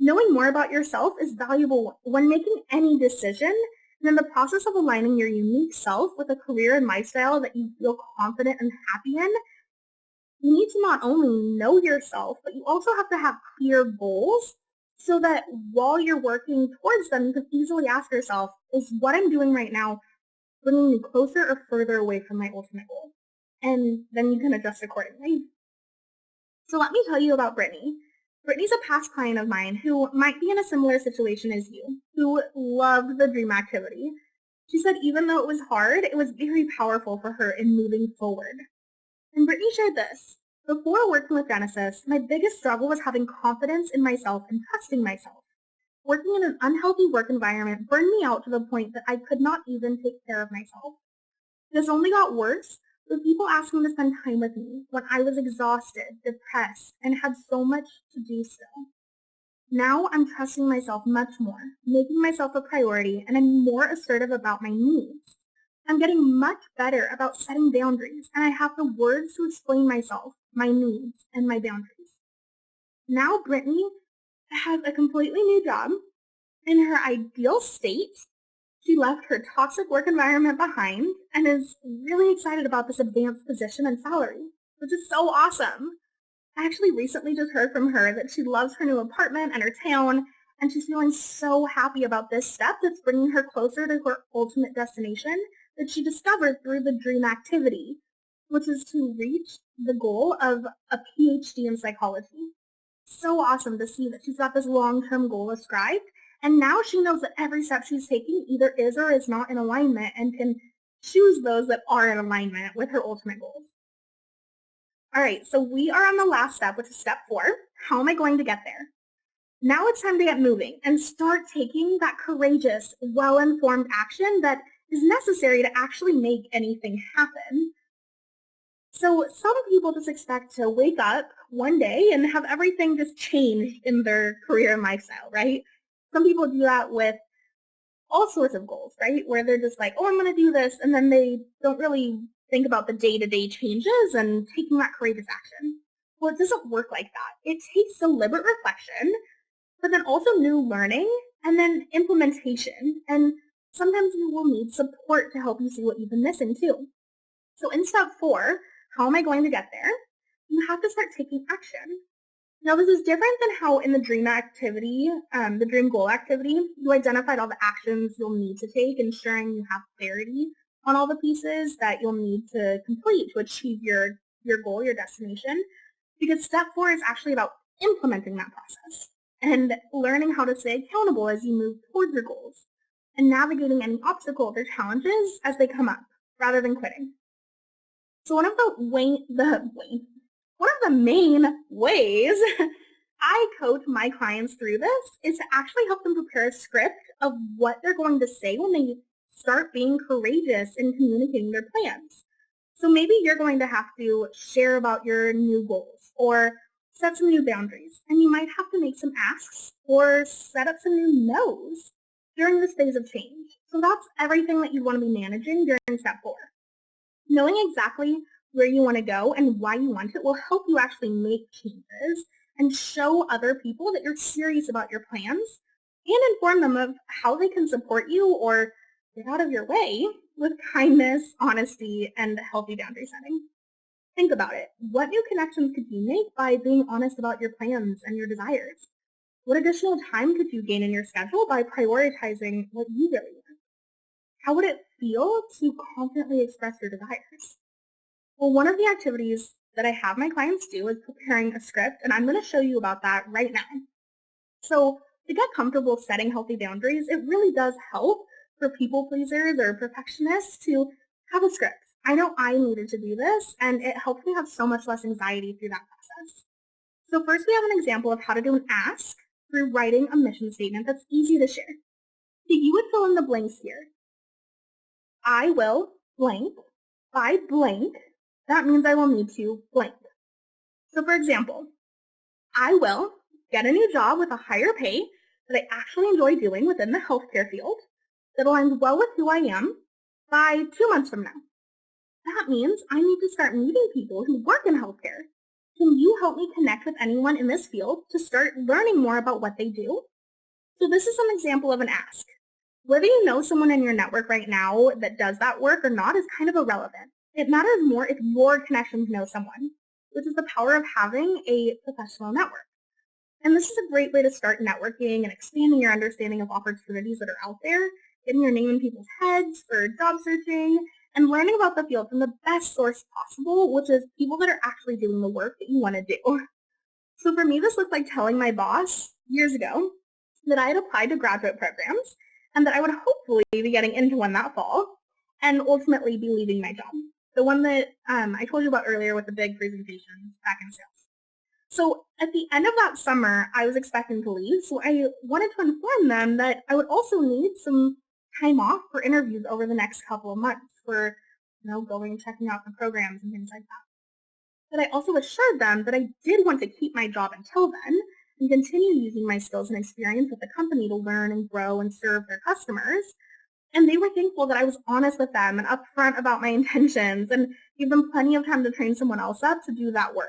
Knowing more about yourself is valuable when making any decision, and in the process of aligning your unique self with a career and lifestyle that you feel confident and happy in. You need to not only know yourself, but you also have to have clear goals so that while you're working towards them, you can easily ask yourself, is what I'm doing right now bringing me closer or further away from my ultimate goal? And then you can adjust accordingly. So let me tell you about Brittany. Brittany's a past client of mine who might be in a similar situation as you, who loved the dream activity. She said even though it was hard, it was very powerful for her in moving forward. And Brittany shared this. Before working with Genesis, my biggest struggle was having confidence in myself and trusting myself. Working in an unhealthy work environment burned me out to the point that I could not even take care of myself. This only got worse with people asking to spend time with me when I was exhausted, depressed, and had so much to do still. Now I'm trusting myself much more, making myself a priority, and I'm more assertive about my needs. I'm getting much better about setting boundaries, and I have the words to explain myself, my needs, and my boundaries. Now Brittany has a completely new job. In her ideal state, She left her toxic work environment behind and is really excited about this advanced position and salary, which is so awesome. I actually recently just heard from her that she loves her new apartment and her town, and she's feeling so happy about this step that's bringing her closer to her ultimate destination that she discovered through the DREAM activity, which is to reach the goal of a PhD in psychology. So awesome to see that she's got this long-term goal ascribed, and now she knows that every step she's taking either is or is not in alignment and can choose those that are in alignment with her ultimate goals. All right, so we are on the last step, which is step 4. How am I going to get there? Now it's time to get moving and start taking that courageous, well-informed action that is necessary to actually make anything happen. So some people just expect to wake up one day and have everything just change in their career and lifestyle, right? Some people do that with all sorts of goals, right? Where they're just like, oh, I'm going to do this, and then they don't really think about the day-to-day changes and taking that courageous action. Well, it doesn't work like that. It takes deliberate reflection, but then also new learning, and then implementation. And sometimes you will need support to help you see what you've been missing too. So in step 4, how am I going to get there? You have to start taking action. Now this is different than how in the DREAM activity, the DREAM goal activity, you identified all the actions you'll need to take, ensuring you have clarity on all the pieces that you'll need to complete to achieve your goal, your destination. Because step 4 is actually about implementing that process and learning how to stay accountable as you move towards your goals and navigating any obstacles or challenges as they come up rather than quitting. So one of the main ways I coach my clients through this is to actually help them prepare a script of what they're going to say when they start being courageous in communicating their plans. So maybe you're going to have to share about your new goals or set some new boundaries, and you might have to make some asks or set up some new no's during this phase of change. So that's everything that you want to be managing during step 4. Knowing exactly where you want to go and why you want it will help you actually make changes and show other people that you're serious about your plans and inform them of how they can support you or get out of your way with kindness, honesty, and healthy boundary setting. Think about it. What new connections could you make by being honest about your plans and your desires? What additional time could you gain in your schedule by prioritizing what you really want? How would it feel to confidently express your desires? Well, one of the activities that I have my clients do is preparing a script, and I'm going to show you about that right now. So to get comfortable setting healthy boundaries, it really does help for people pleasers or perfectionists to have a script. I know I needed to do this, and it helped me have so much less anxiety through that process. So first we have an example of how to do an ask through writing a mission statement that's easy to share. So you would fill in the blanks here. I will blank by blank. That means I will need to blank. So for example, I will get a new job with a higher pay that I actually enjoy doing within the healthcare field that aligns well with who I am by 2 months from now. That means I need to start meeting people who work in healthcare. Can you help me connect with anyone in this field to start learning more about what they do? So this is an example of an ask. Whether you know someone in your network right now that does that work or not is kind of irrelevant. It matters more if your connections know someone, which is the power of having a professional network. And this is a great way to start networking and expanding your understanding of opportunities that are out there, getting your name in people's heads for job searching, and learning about the field from the best source possible, which is people that are actually doing the work that you want to do. So for me, this looked like telling my boss years ago that I had applied to graduate programs and that I would hopefully be getting into one that fall and ultimately be leaving my job. The one that I told you about earlier with the big presentations back in sales. So at the end of that summer, I was expecting to leave, so I wanted to inform them that I would also need some time off for interviews over the next couple of months for, going and checking out the programs and things like that. But I also assured them that I did want to keep my job until then and continue using my skills and experience with the company to learn and grow and serve their customers. And they were thankful that I was honest with them and upfront about my intentions and gave them plenty of time to train someone else up to do that work.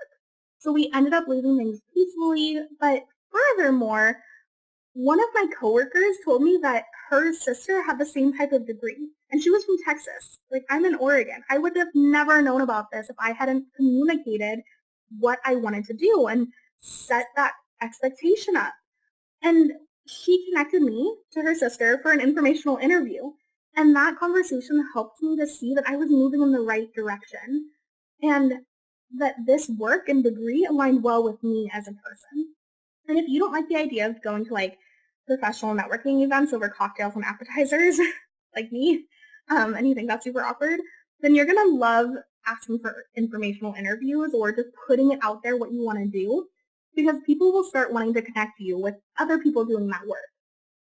So we ended up leaving things peacefully, but furthermore, one of my coworkers told me that her sister had the same type of degree, and she was from Texas. Like, I'm in Oregon. I would have never known about this if I hadn't communicated what I wanted to do and set that expectation up. And she connected me to her sister for an informational interview. And that conversation helped me to see that I was moving in the right direction and that this work and degree aligned well with me as a person. And if you don't like the idea of going to like professional networking events over cocktails and appetizers, like me, and you think that's super awkward, then you're going to love asking for informational interviews or just putting it out there what you want to do, because people will start wanting to connect you with other people doing that work.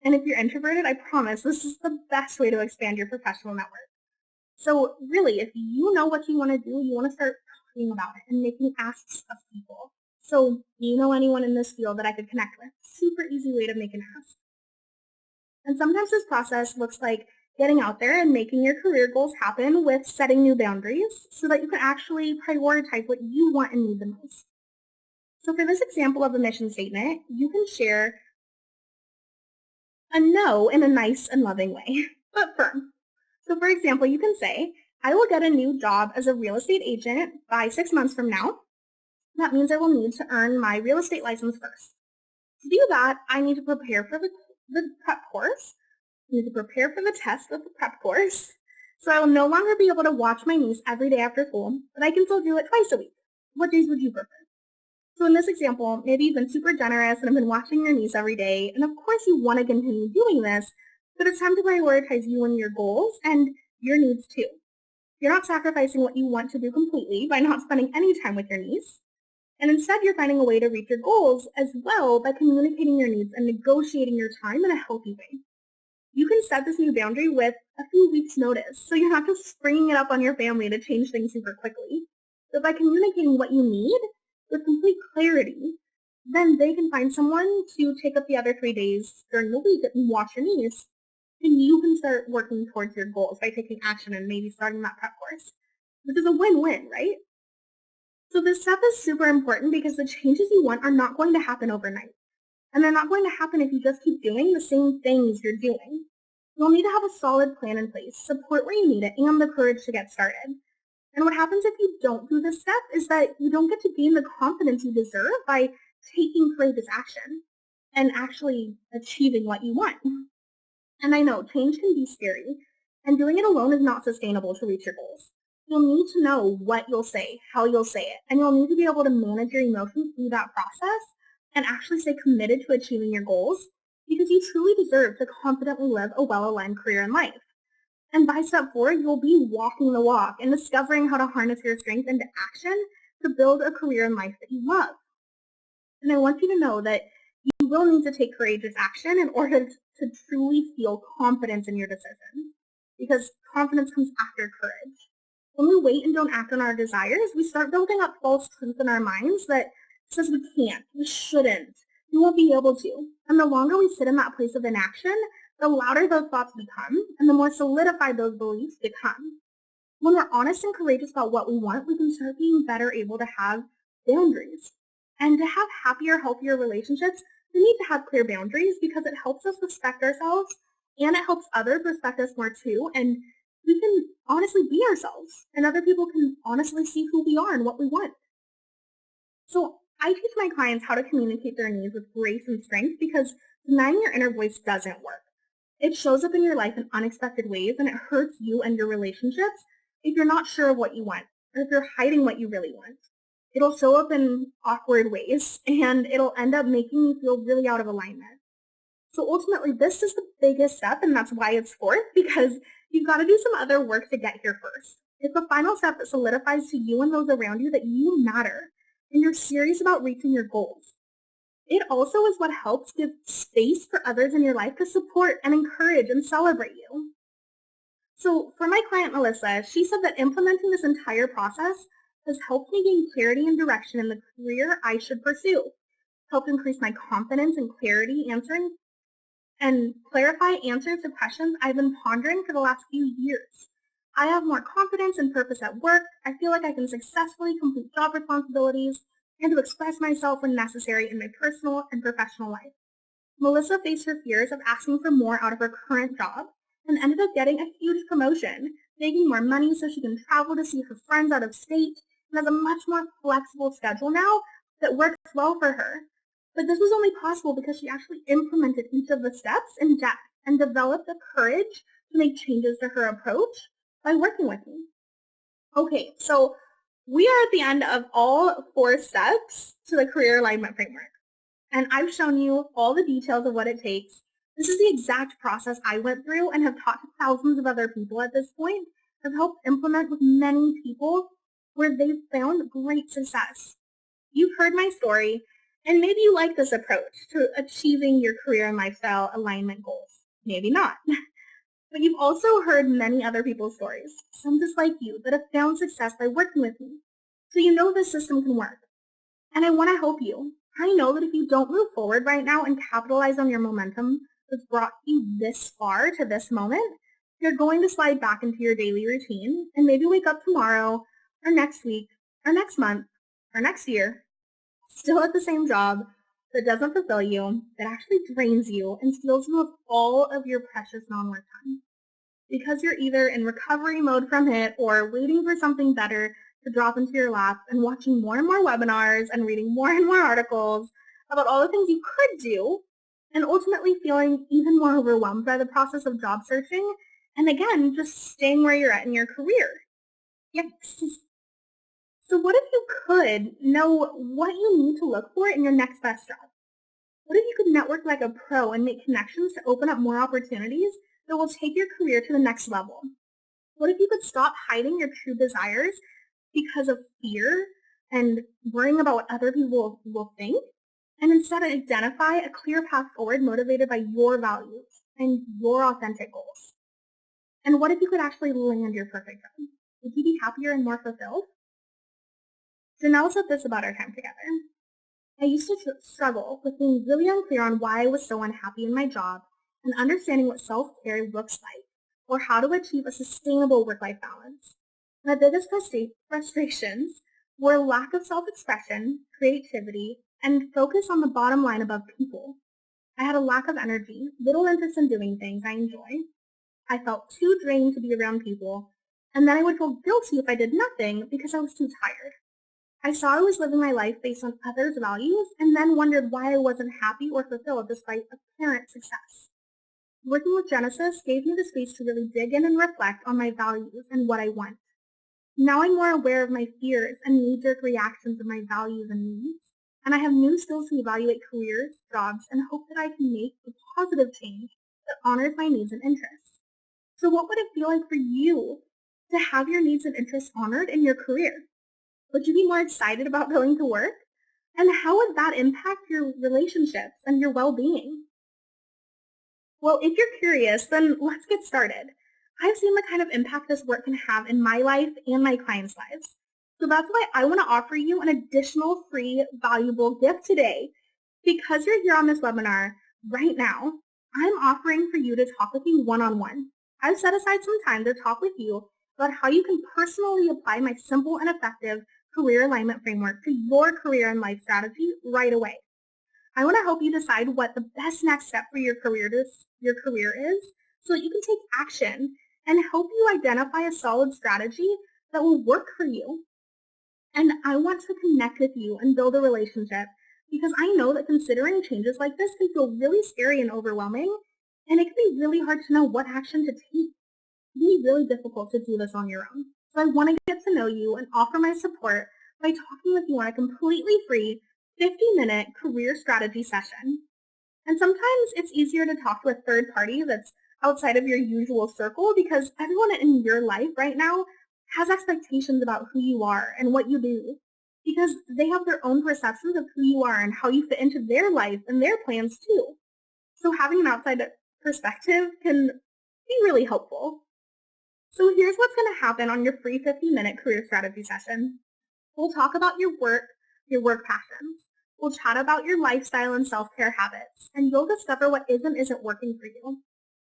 And if you're introverted, I promise this is the best way to expand your professional network. So really, if you know what you want to do, you want to start talking about it and making asks of people. So do you know anyone in this field that I could connect with? Super easy way to make an ask. And sometimes this process looks like getting out there and making your career goals happen with setting new boundaries so that you can actually prioritize what you want and need the most. So for this example of a mission statement, you can share a no in a nice and loving way, but firm. So for example, you can say, I will get a new job as a real estate agent by 6 months from now. That means I will need to earn my real estate license first. To do that, I need to prepare for the prep course. I need to prepare for the test of the prep course. So I will no longer be able to watch my niece every day after school, but I can still do it twice a week. What days would you prefer? So in this example, maybe you've been super generous and have been watching your niece every day, and of course you want to continue doing this, but it's time to prioritize you and your goals and your needs too. You're not sacrificing what you want to do completely by not spending any time with your niece, and instead you're finding a way to reach your goals as well by communicating your needs and negotiating your time in a healthy way. You can set this new boundary with a few weeks' notice, so you're not just springing it up on your family to change things super quickly. So by communicating what you need with complete clarity, then they can find someone to take up the other 3 days during the week and watch your niece, and you can start working towards your goals by taking action and maybe starting that prep course, which is a win-win, right? So this step is super important because the changes you want are not going to happen overnight. And they're not going to happen if you just keep doing the same things you're doing. You'll need to have a solid plan in place, support where you need it, and the courage to get started. And what happens if you don't do this step is that you don't get to gain the confidence you deserve by taking courageous action and actually achieving what you want. And I know change can be scary, and doing it alone is not sustainable to reach your goals. You'll need to know what you'll say, how you'll say it, and you'll need to be able to manage your emotions through that process and actually stay committed to achieving your goals, because you truly deserve to confidently live a well-aligned career in life. And by step 4, you'll be walking the walk and discovering how to harness your strength into action to build a career in life that you love. And I want you to know that you will need to take courageous action in order to truly feel confidence in your decision, because confidence comes after courage. When we wait and don't act on our desires, we start building up false truth in our minds that says we can't, we shouldn't, we won't be able to. And the longer we sit in that place of inaction, the louder those thoughts become, and the more solidified those beliefs become. When we're honest and courageous about what we want, we can start being better able to have boundaries. And to have happier, healthier relationships, we need to have clear boundaries because it helps us respect ourselves, and it helps others respect us more too, and we can honestly be ourselves, and other people can honestly see who we are and what we want. So I teach my clients how to communicate their needs with grace and strength because denying your inner voice doesn't work. It shows up in your life in unexpected ways, and it hurts you and your relationships if you're not sure of what you want, or if you're hiding what you really want. It'll show up in awkward ways, and it'll end up making you feel really out of alignment. So ultimately, this is the biggest step, and that's why it's fourth, because you've got to do some other work to get here first. It's the final step that solidifies to you and those around you that you matter, and you're serious about reaching your goals. It also is what helps give space for others in your life to support and encourage and celebrate you. So for my client, Melissa, she said that implementing this entire process has helped me gain clarity and direction in the career I should pursue, helped increase my confidence and clarity answering and clarify answers to questions I've been pondering for the last few years. I have more confidence and purpose at work. I feel like I can successfully complete job responsibilities and to express myself when necessary in my personal and professional life. Melissa faced her fears of asking for more out of her current job and ended up getting a huge promotion, making more money so she can travel to see her friends out of state, and has a much more flexible schedule now that works well for her. But this was only possible because she actually implemented each of the steps in depth and developed the courage to make changes to her approach by working with me. Okay, so we are at the end of all 4 steps to the career alignment framework. And I've shown you all the details of what it takes. This is the exact process I went through and have taught to thousands of other people at this point. I've helped implement with many people where they've found great success. You've heard my story, and maybe you like this approach to achieving your career and lifestyle alignment goals. Maybe not. But you've also heard many other people's stories, some just like you, that have found success by working with me. So you know this system can work. And I want to help you. I know that if you don't move forward right now and capitalize on your momentum that's brought you this far to this moment, you're going to slide back into your daily routine and maybe wake up tomorrow or next week or next month or next year, still at the same job that doesn't fulfill you, that actually drains you and steals you of all of your precious non-work time. Because you're either in recovery mode from it or waiting for something better to drop into your lap and watching more and more webinars and reading more and more articles about all the things you could do, and ultimately feeling even more overwhelmed by the process of job searching, and again, just staying where you're at in your career. Yes. So what if you could know what you need to look for in your next best job? What if you could network like a pro and make connections to open up more opportunities that will take your career to the next level? What if you could stop hiding your true desires because of fear and worrying about what other people will think, and instead identify a clear path forward motivated by your values and your authentic goals? And what if you could actually land your perfect job? Would you be happier and more fulfilled? Janelle said this about our time together. I used to struggle with being really unclear on why I was so unhappy in my job and understanding what self-care looks like or how to achieve a sustainable work-life balance. My biggest frustrations were lack of self-expression, creativity, and focus on the bottom line above people. I had a lack of energy, little interest in doing things I enjoy. I felt too drained to be around people, and then I would feel guilty if I did nothing because I was too tired. I saw I was living my life based on others' values and then wondered why I wasn't happy or fulfilled despite apparent success. Working with Genesis gave me the space to really dig in and reflect on my values and what I want. Now I'm more aware of my fears and knee-jerk reactions of my values and needs, and I have new skills to evaluate careers, jobs, and hope that I can make a positive change that honors my needs and interests. So what would it feel like for you to have your needs and interests honored in your career? Would you be more excited about going to work? And how would that impact your relationships and your well-being? Well, if you're curious, then let's get started. I've seen the kind of impact this work can have in my life and my clients' lives. So that's why I want to offer you an additional free, valuable gift today. Because you're here on this webinar right now, I'm offering for you to talk with me one-on-one. I've set aside some time to talk with you about how you can personally apply my simple and effective career alignment framework to your career and life strategy right away. I want to help you decide what the best next step for your career is so that you can take action and help you identify a solid strategy that will work for you. And I want to connect with you and build a relationship because I know that considering changes like this can feel really scary and overwhelming, and it can be really hard to know what action to take. It can be really difficult to do this on your own. So I want to get to know you and offer my support by talking with you on a completely free 50-minute career strategy session. And sometimes it's easier to talk to a third party that's outside of your usual circle because everyone in your life right now has expectations about who you are and what you do because they have their own perceptions of who you are and how you fit into their life and their plans too. So having an outside perspective can be really helpful. So here's what's going to happen on your free 50-minute career strategy session. We'll talk about your work passions. We'll chat about your lifestyle and self-care habits, and you'll discover what isn't working for you.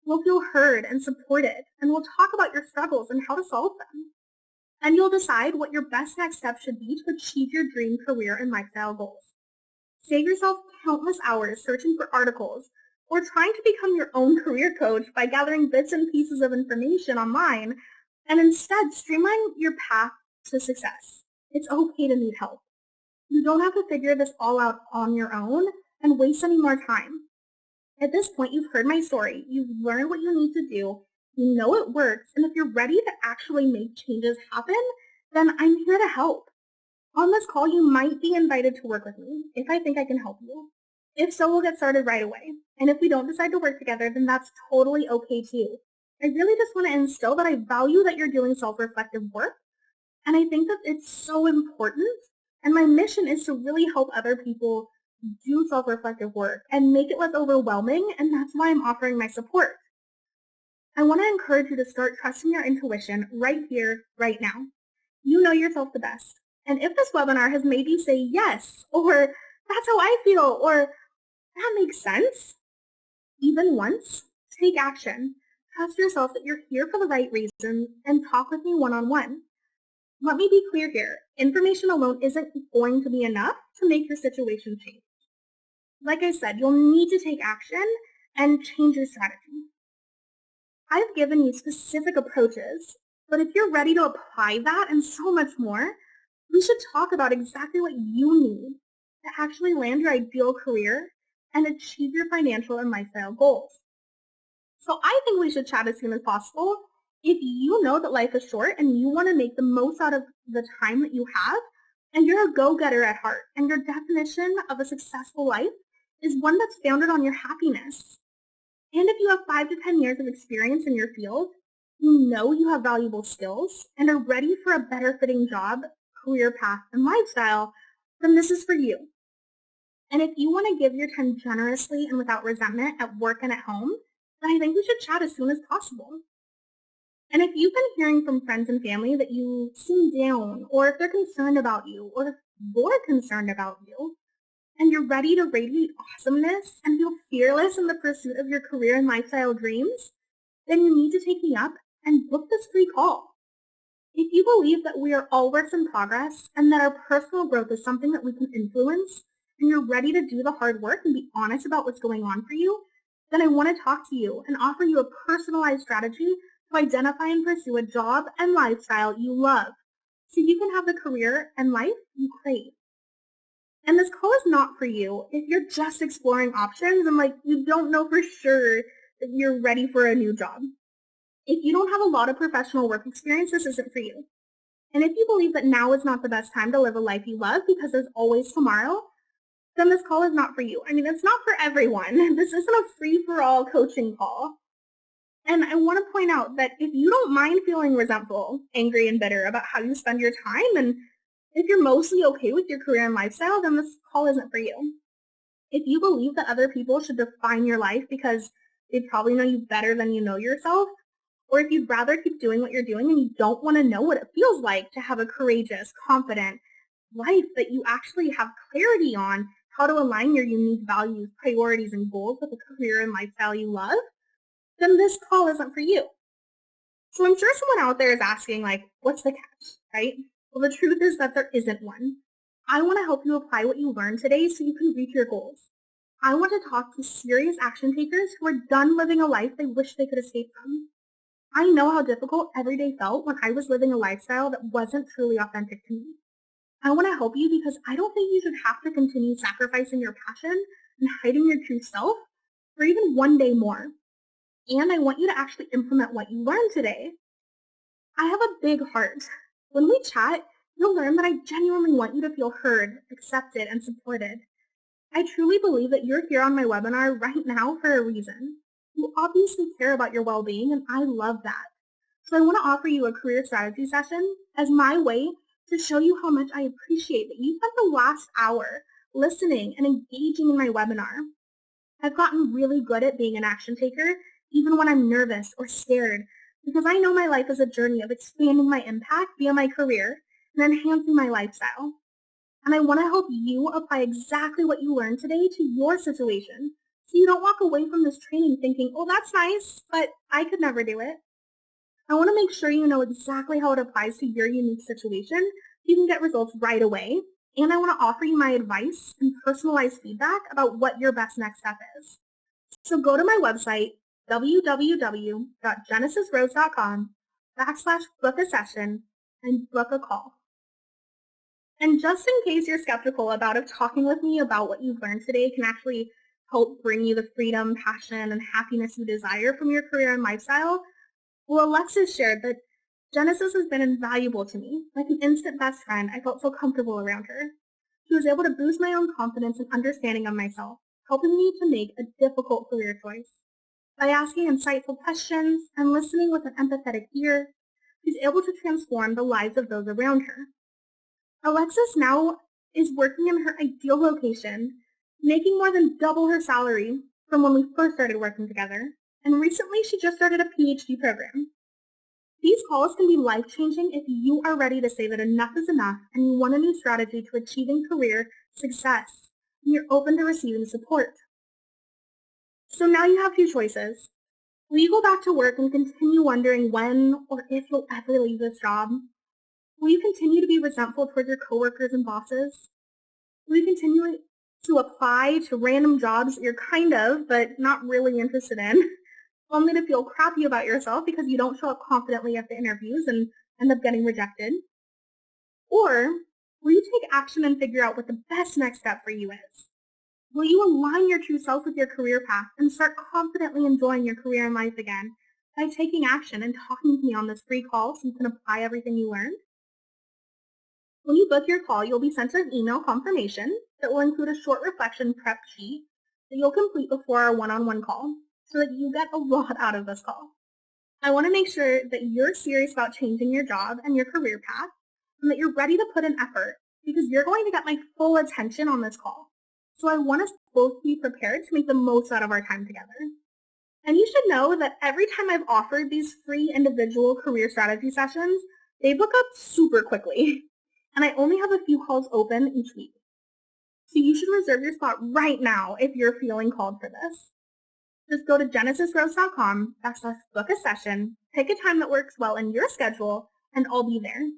You'll feel heard and supported, and we'll talk about your struggles and how to solve them. And you'll decide what your best next step should be to achieve your dream career and lifestyle goals. Save yourself countless hours searching for articles or trying to become your own career coach by gathering bits and pieces of information online, and instead streamline your path to success. It's okay to need help. You don't have to figure this all out on your own and waste any more time. At this point, you've heard my story. You've learned what you need to do. You know it works. And if you're ready to actually make changes happen, then I'm here to help. On this call, you might be invited to work with me if I think I can help you. If so, we'll get started right away. And if we don't decide to work together, then that's totally okay too. I really just want to instill that I value that you're doing self-reflective work. And I think that it's so important. And my mission is to really help other people do self-reflective work and make it less overwhelming, and that's why I'm offering my support. I want to encourage you to start trusting your intuition right here, right now. You know yourself the best. And if this webinar has made you say yes, or that's how I feel, or that makes sense, even once, take action. Trust yourself that you're here for the right reason and talk with me one-on-one. Let me be clear here. Information alone isn't going to be enough to make your situation change. Like I said, you'll need to take action and change your strategy. I've given you specific approaches, but if you're ready to apply that and so much more, we should talk about exactly what you need to actually land your ideal career and achieve your financial and lifestyle goals. So I think we should chat as soon as possible. If you know that life is short and you want to make the most out of the time that you have, and you're a go-getter at heart, and your definition of a successful life is one that's founded on your happiness. And if you have 5 to 10 years of experience in your field, you know you have valuable skills and are ready for a better fitting job, career path, and lifestyle, then this is for you. And if you want to give your time generously and without resentment at work and at home, then I think we should chat as soon as possible. And if you've been hearing from friends and family that you seem down, or if they're concerned about you, or if you're concerned about you, and you're ready to radiate awesomeness and feel fearless in the pursuit of your career and lifestyle dreams, then you need to take me up and book this free call. If you believe that we are all works in progress and that our personal growth is something that we can influence, and you're ready to do the hard work and be honest about what's going on for you, then I want to talk to you and offer you a personalized strategy to identify and pursue a job and lifestyle you love so you can have the career and life you crave. And this call is not for you if you're just exploring options and you don't know for sure that you're ready for a new job. If you don't have a lot of professional work experience, this isn't for you. And if you believe that now is not the best time to live a life you love because there's always tomorrow, then this call is not for you. I mean, it's not for everyone. This isn't a free-for-all coaching call. And I want to point out that if you don't mind feeling resentful, angry, and bitter about how you spend your time, and if you're mostly okay with your career and lifestyle, then this call isn't for you. If you believe that other people should define your life because they probably know you better than you know yourself, or if you'd rather keep doing what you're doing and you don't want to know what it feels like to have a courageous, confident life that you actually have clarity on how to align your unique values, priorities, and goals with a career and lifestyle you love, then this call isn't for you. So I'm sure someone out there is asking, what's the catch, right? Well, the truth is that there isn't one. I want to help you apply what you learned today so you can reach your goals. I want to talk to serious action takers who are done living a life they wish they could escape from. I know how difficult every day felt when I was living a lifestyle that wasn't truly authentic to me. I want to help you because I don't think you should have to continue sacrificing your passion and hiding your true self for even one day more. And I want you to actually implement what you learned today. I have a big heart. When we chat, you'll learn that I genuinely want you to feel heard, accepted, and supported. I truly believe that you're here on my webinar right now for a reason. You obviously care about your well-being, and I love that. So I want to offer you a career strategy session as my way to show you how much I appreciate that you spent the last hour listening and engaging in my webinar. I've gotten really good at being an action taker, even when I'm nervous or scared, because I know my life is a journey of expanding my impact via my career and enhancing my lifestyle. And I want to help you apply exactly what you learned today to your situation, so you don't walk away from this training thinking, oh, that's nice, but I could never do it. I want to make sure you know exactly how it applies to your unique situation so you can get results right away and I want to offer you my advice and personalized feedback about what your best next step is. So go to my website, www.genesisrose.com/book a session and book a call. And just in case you're skeptical about if talking with me about what you've learned today can actually help bring you the freedom, passion, and happiness you desire from your career and lifestyle, well, Alexis shared that Genesis has been invaluable to me. Like an instant best friend, I felt so comfortable around her. She was able to boost my own confidence and understanding of myself, helping me to make a difficult career choice. By asking insightful questions and listening with an empathetic ear, she's able to transform the lives of those around her. Alexis now is working in her ideal location, making more than double her salary from when we first started working together, and recently she just started a PhD program. These calls can be life-changing if you are ready to say that enough is enough and you want a new strategy to achieving career success, and you're open to receiving support. So now you have two choices. Will you go back to work and continue wondering when or if you'll ever leave this job? Will you continue to be resentful towards your coworkers and bosses? Will you continue to apply to random jobs that you're kind of, but not really interested in, only to feel crappy about yourself because you don't show up confidently at the interviews and end up getting rejected? Or will you take action and figure out what the best next step for you is? Will you align your true self with your career path and start confidently enjoying your career and life again by taking action and talking to me on this free call so you can apply everything you learned? When you book your call, you'll be sent an email confirmation that will include a short reflection prep sheet that you'll complete before our one-on-one call so that you get a lot out of this call. I want to make sure that you're serious about changing your job and your career path and that you're ready to put in effort because you're going to get my full attention on this call. So I want us both to be prepared to make the most out of our time together. And you should know that every time I've offered these free individual career strategy sessions, they book up super quickly. And I only have a few calls open each week. So you should reserve your spot right now if you're feeling called for this. Just go to genesisrose.com/book a session, pick a time that works well in your schedule, and I'll be there.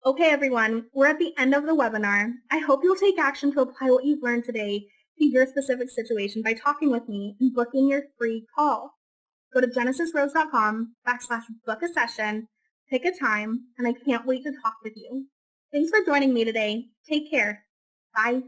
Okay, everyone, we're at the end of the webinar. I hope you'll take action to apply what you've learned today to your specific situation by talking with me and booking your free call. Go to genesisrose.com/book a session, pick a time, and I can't wait to talk with you. Thanks for joining me today. Take care. Bye.